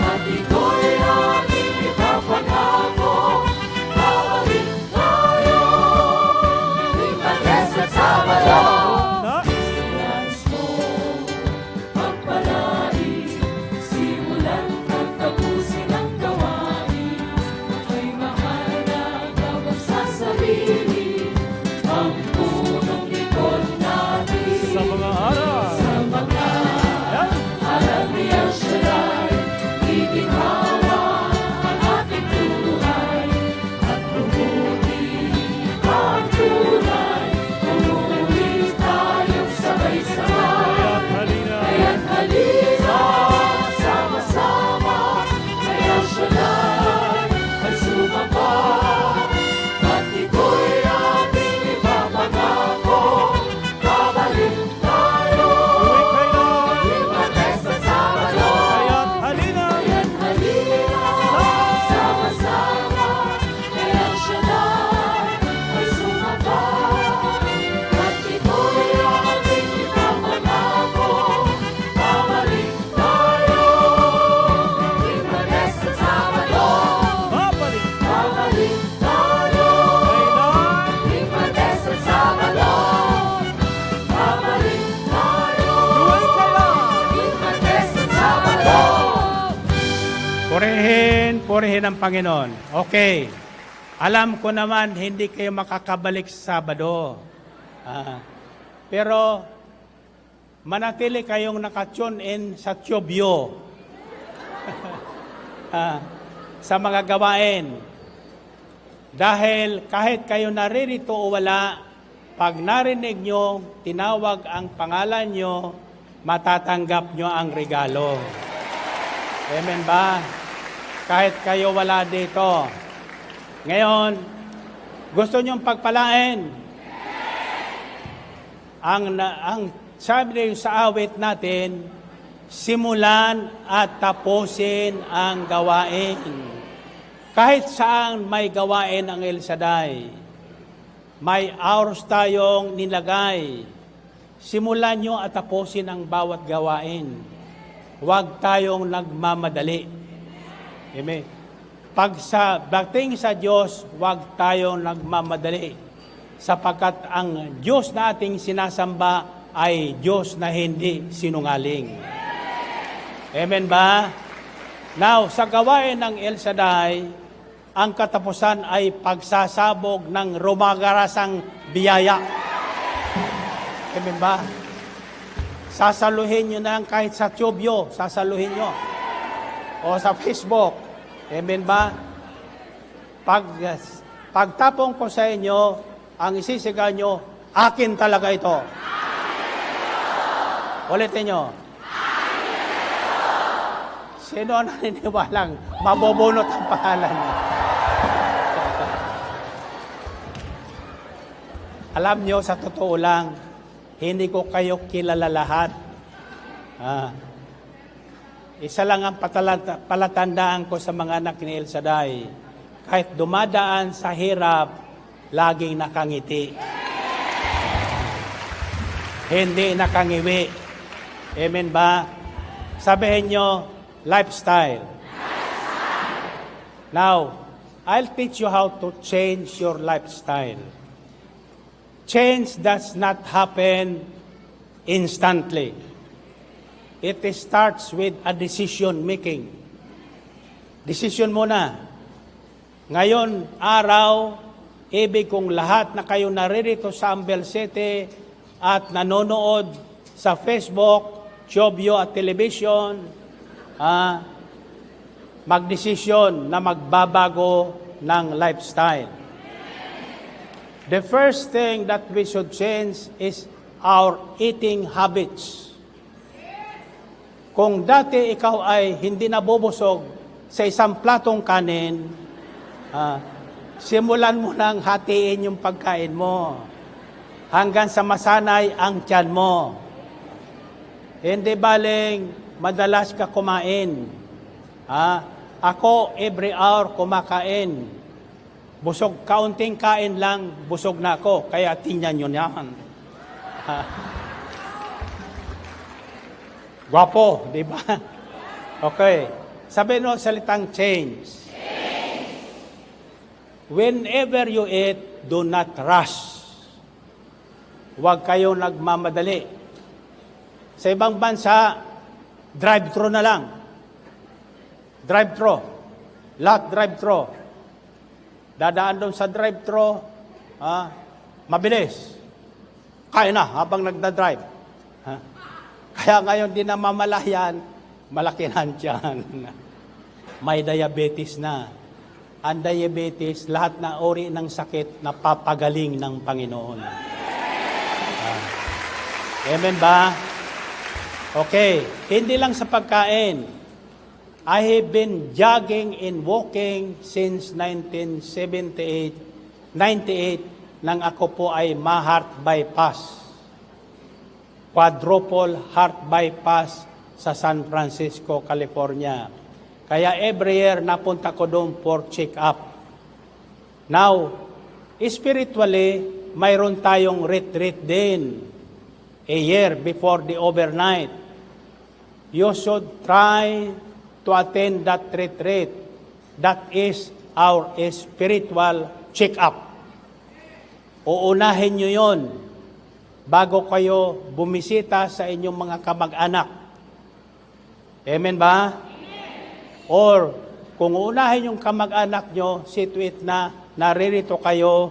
At ito'y ating ipapangako, babalik tayo, Lingwanes at Sabado. Nais mo pagpalain, simulan at tapusin ang gawain. May mahal na kapasasabihin ang punong likod natin. Sa mga aral ni El Shaddai, iginhawa ang ating buhay. At mabuti pa ang tunay, umuwi tayong sabay-sabay. Kaya't halina, sama-sama, kay El Shaddai ay sumamba. At ito'y ating ipapangako, babalik tayo, Lingwanes at Sabado. Kaya't halina, sama-sama, kay El Shaddai ay sumamba. At ito'y ating ipapangako, babalik tayo, Lingwanes at Sabado. Babalik tayo, Lingwanes at Sabado. Babalik tayo, Lingwanes at Sabado. Purihin ang Panginoon. Okay. Alam ko naman, hindi kayo makakabalik sa Sabado. Pero, manatili kayong nakatune in sa Tiyobyo. Sa mga gawain. Dahil kahit kayo naririto o wala, pag narinig nyo, tinawag ang pangalan nyo, matatanggap nyo ang regalo. Amen ba? Kahit kayo wala dito. Ngayon, gusto nyong pagpalain? Ang sabi sa awit natin, simulan at tapusin ang gawain. Kahit saan may gawain ang El Shaddai, may hours tayong nilagay. Simulan nyo at tapusin ang bawat gawain. Huwag tayong nagmamadali. Amen. Pag sa dating sa Diyos, huwag tayong nagmamadali. Sapagkat ang Diyos na ating sinasamba ay Diyos na hindi sinungaling. Amen ba? Now, sa gawain ng El Shaddai, ang katapusan ay pagsasabog ng rumagarasang biyaya. Amen ba? sasaluhin nyo na lang kahit sa tubyo, sasaluhin nyo. O sa Facebook. Amen ba? Pagtapong ko sa inyo, ang isisigaw nyo, akin talaga ito. Ulitin nyo. Sino ang naniniwalang mabubunot ang pangalan niya? Alam nyo, sa totoo lang, hindi ko kayo kilala lahat. Isa lang ang palatandaan ko sa mga anak ni El Shaddai. Kahit dumadaan sa hirap, laging nakangiti. Hindi nakangiwi. Amen ba? Sabihin nyo, lifestyle. Now, I'll teach you how to change your lifestyle. Change does not happen instantly. It starts with a decision making. Decision muna. Ngayon, araw, ibig kong lahat na kayo naririto sa Ambel City at nanonood sa Facebook, Jobyo at television, magdesisyon na magbabago ng lifestyle. The first thing that we should change is our eating habits. Kung dati ikaw ay hindi nabubusog sa isang platong kanin, simulan mo nang hatiin yung pagkain mo hanggang sa masanay ang tiyan mo. Hindi baling madalas ka kumain. Ako, every hour kumakain. Busog, kaunting kain lang, busog na ako. Kaya tingnan nyo yan. Gwapo, di ba? Okay. Sabi no, salitang change. Whenever you eat, do not rush. Huwag kayong nagmamadali. Sa ibang bansa, drive-thru na lang. Drive-thru. Lahat drive-thru. Dadaan doon sa drive-thru, mabilis. Kaya na habang nagda-drive. Kaya ngayon di na mamalayan, malaki na tiyan. May diabetes na. Ang diabetes, lahat na uri ng sakit na papagaling ng Panginoon. Amen ba? Okay, hindi lang sa pagkain. I have been jogging and walking since 1998 nang ako po ay ma-heart bypass. Quadruple heart bypass sa San Francisco, California. Kaya every year napunta ko doon for check-up. Now, spiritually, mayroon tayong retreat din a year before the overnight. You should try to attend that retreat. That is our spiritual check-up. Uunahin nyo yon bago kayo bumisita sa inyong mga kamag-anak. Amen ba? Amen. Or, kung uunahin yung kamag-anak nyo, see to it na naririto kayo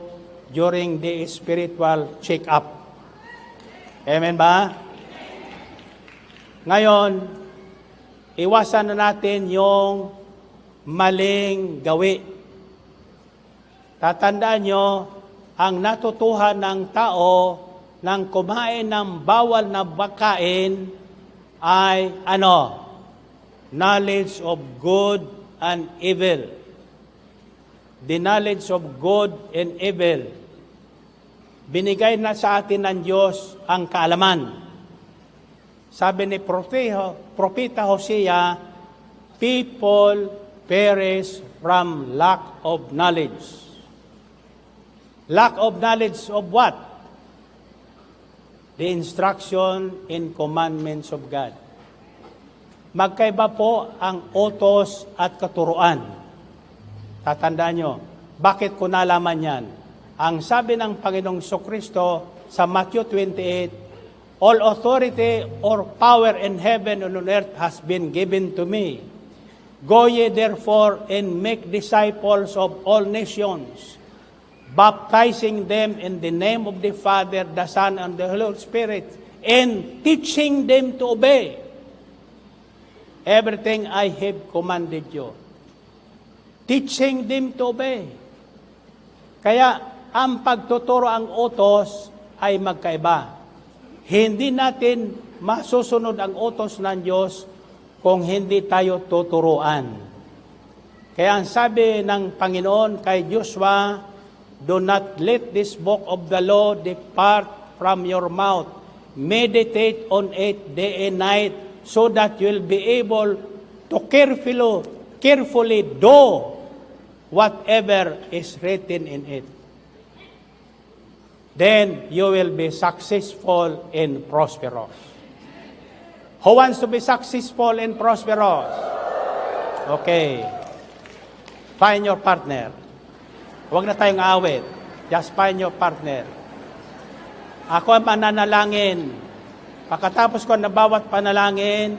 during the spiritual check-up. Amen ba? Amen. Ngayon, iwasan na natin yung maling gawi. Tatandaan nyo, ang natutuhan ng tao nang kumain ng bawal na pagkain ay knowledge of good and evil. The knowledge of good and evil. Binigay na sa atin ng Diyos ang kaalaman. Sabi ni Propeta Hosea, people perish from lack of knowledge. Lack of knowledge of what? The instruction and commandments of God. Magkaiba po ang utos at katuruan. Tatandaan nyo, bakit ko nalaman yan? Ang sabi ng Panginoong Jesucristo sa Matthew 28, all authority or power in heaven and on earth has been given to me. Go ye therefore and make disciples of all nations, baptizing them in the name of the Father, the Son, and the Holy Spirit, and teaching them to obey everything I have commanded you. Teaching them to obey. Kaya ang pagtuturo, ang utos ay magkaiba. Hindi natin masusunod ang utos ng Diyos kung hindi tayo tuturuan. Kaya ang sabi ng Panginoon kay Joshua, do not let this book of the law depart from your mouth. Meditate on it day and night so that you will be able to carefully do whatever is written in it. Then you will be successful and prosperous. Who wants to be successful and prosperous? Okay. Find your partner. Huwag na tayong awit. Just find your partner. Ako ang mananalangin. Pagkatapos ko na bawat panalangin,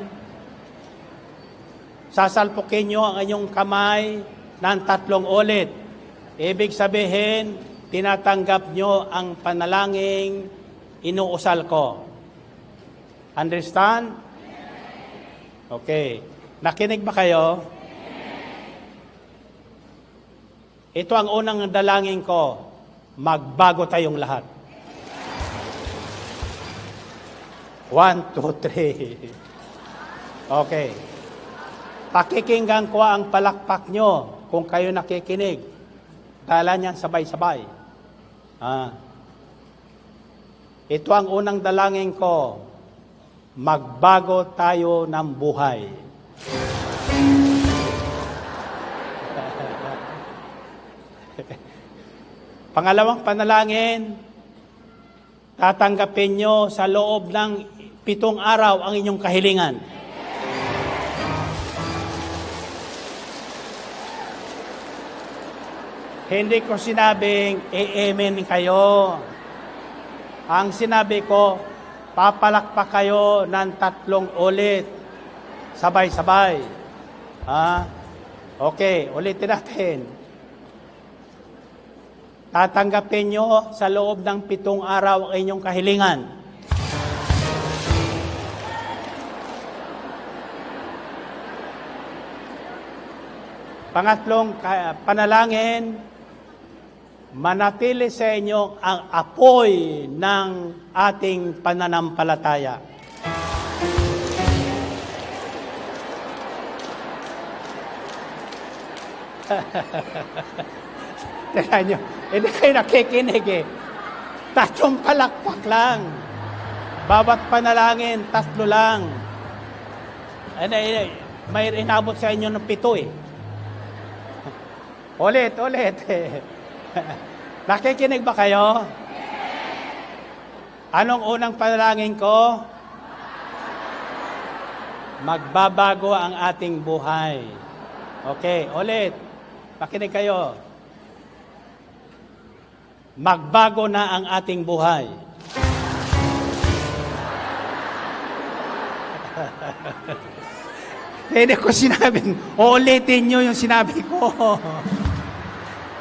sasalpukin nyo ang inyong kamay ng 3 ulit. Ibig sabihin, tinatanggap nyo ang panalangin inuusal ko. Understand? Okay. Nakinig ba kayo? Ito ang unang dalangin ko. Magbago tayong lahat. 1, 2, 3. Okay. Pakikinggan ko ang palakpak nyo kung kayo nakikinig. Dala niyan sabay-sabay. Ito ang unang dalangin ko. Magbago tayo ng buhay. Pangalawang panalangin, tatanggapin nyo sa loob ng 7 araw ang inyong kahilingan. Hindi ko sinabing amen kayo. Ang sinabi ko, papalakpak kayo ng 3 ulit. Sabay-sabay. Okay, ulitin natin. Tatanggapin nyo sa loob ng 7 araw ang inyong kahilingan. Pangatlong panalangin, manatili sa inyo ang apoy ng ating pananampalataya. Tignan nyo, hindi kayo nakikinig eh. 3 palakpak lang. Bawat panalangin, 3 lang. May inabot sa inyo ng 7 eh. Ulit. Nakikinig ba kayo? Anong unang panalangin ko? Magbabago ang ating buhay. Okay, ulit. Makinig kayo. Magbago na ang ating buhay. Hindi ko sinabing, ulitin nyo yung sinabi ko.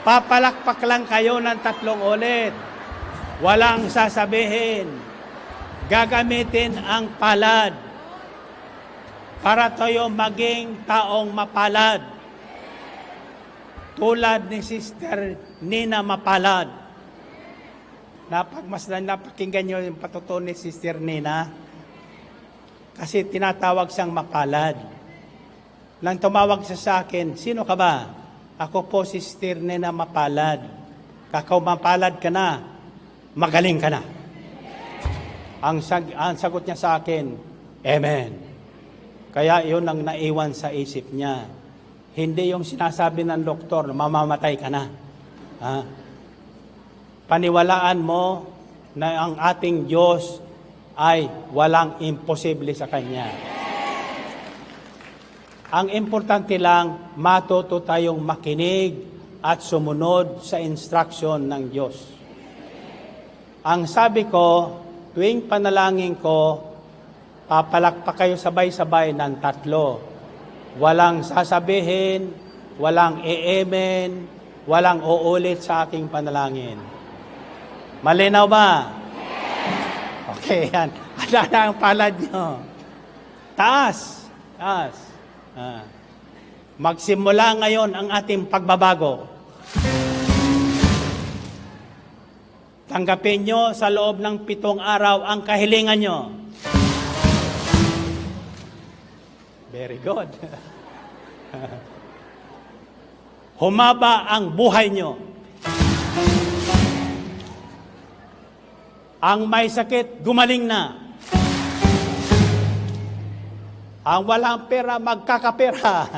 Papalakpak lang kayo ng 3 ulit. Walang sasabihin. Gagamitin ang palad para tayo maging taong mapalad. Tulad ni Sister Nina Mapalad. Napakinggan nyo yung patutuo ni Sister Nina. Kasi tinatawag siyang mapalad. Nang tumawag siya sa akin, sino ka ba? Ako po, Sister Nina Mapalad. Kakaw mapalad ka na, magaling ka na. Ang sagot niya sa akin, Amen. Kaya yun ang naiwan sa isip niya. Hindi yung sinasabi ng doktor, mamamatay ka na. Paniwalaan mo na ang ating Diyos ay walang imposible sa Kanya. Ang importante lang, matuto tayong makinig at sumunod sa instruction ng Diyos. Ang sabi ko, tuwing panalangin ko, papalakpak kayo sabay-sabay ng 3. Walang sasabihin, walang amen, walang uulit sa aking panalangin. Malinaw ba? Okay, yan. Gumanda na ang palad nyo. Taas. Taas. Magsimula ngayon ang ating pagbabago. Tanggapin nyo sa loob ng 7 araw ang kahilingan nyo. Very good. Humaba ang buhay nyo. Ang may sakit, gumaling na. Ang walang pera, magkakapera.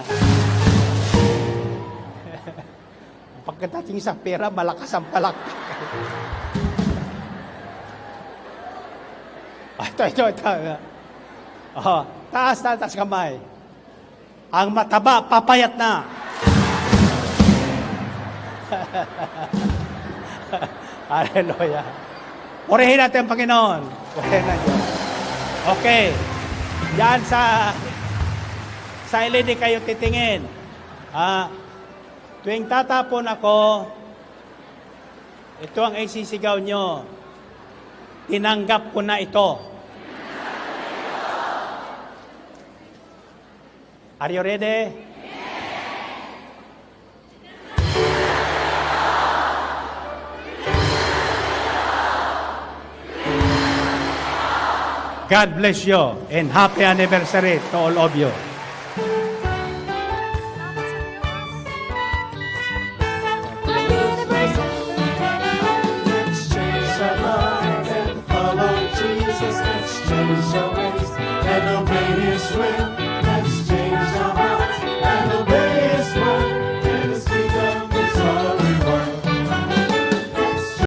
Pagkatating sa pera, malakas ang palak. Ito. Taas kamay. Ang mataba, papayat na. Hallelujah. Purihin natin ang Panginoon. Purihin natin. Okay. Diyan sa LED kayo titingin. Tuwing tatapon ako, ito ang isisigaw nyo. Tinanggap ko na ito. Are you ready? God bless you and happy anniversary to all of you. Let's change our lives and follow Jesus. Let's change our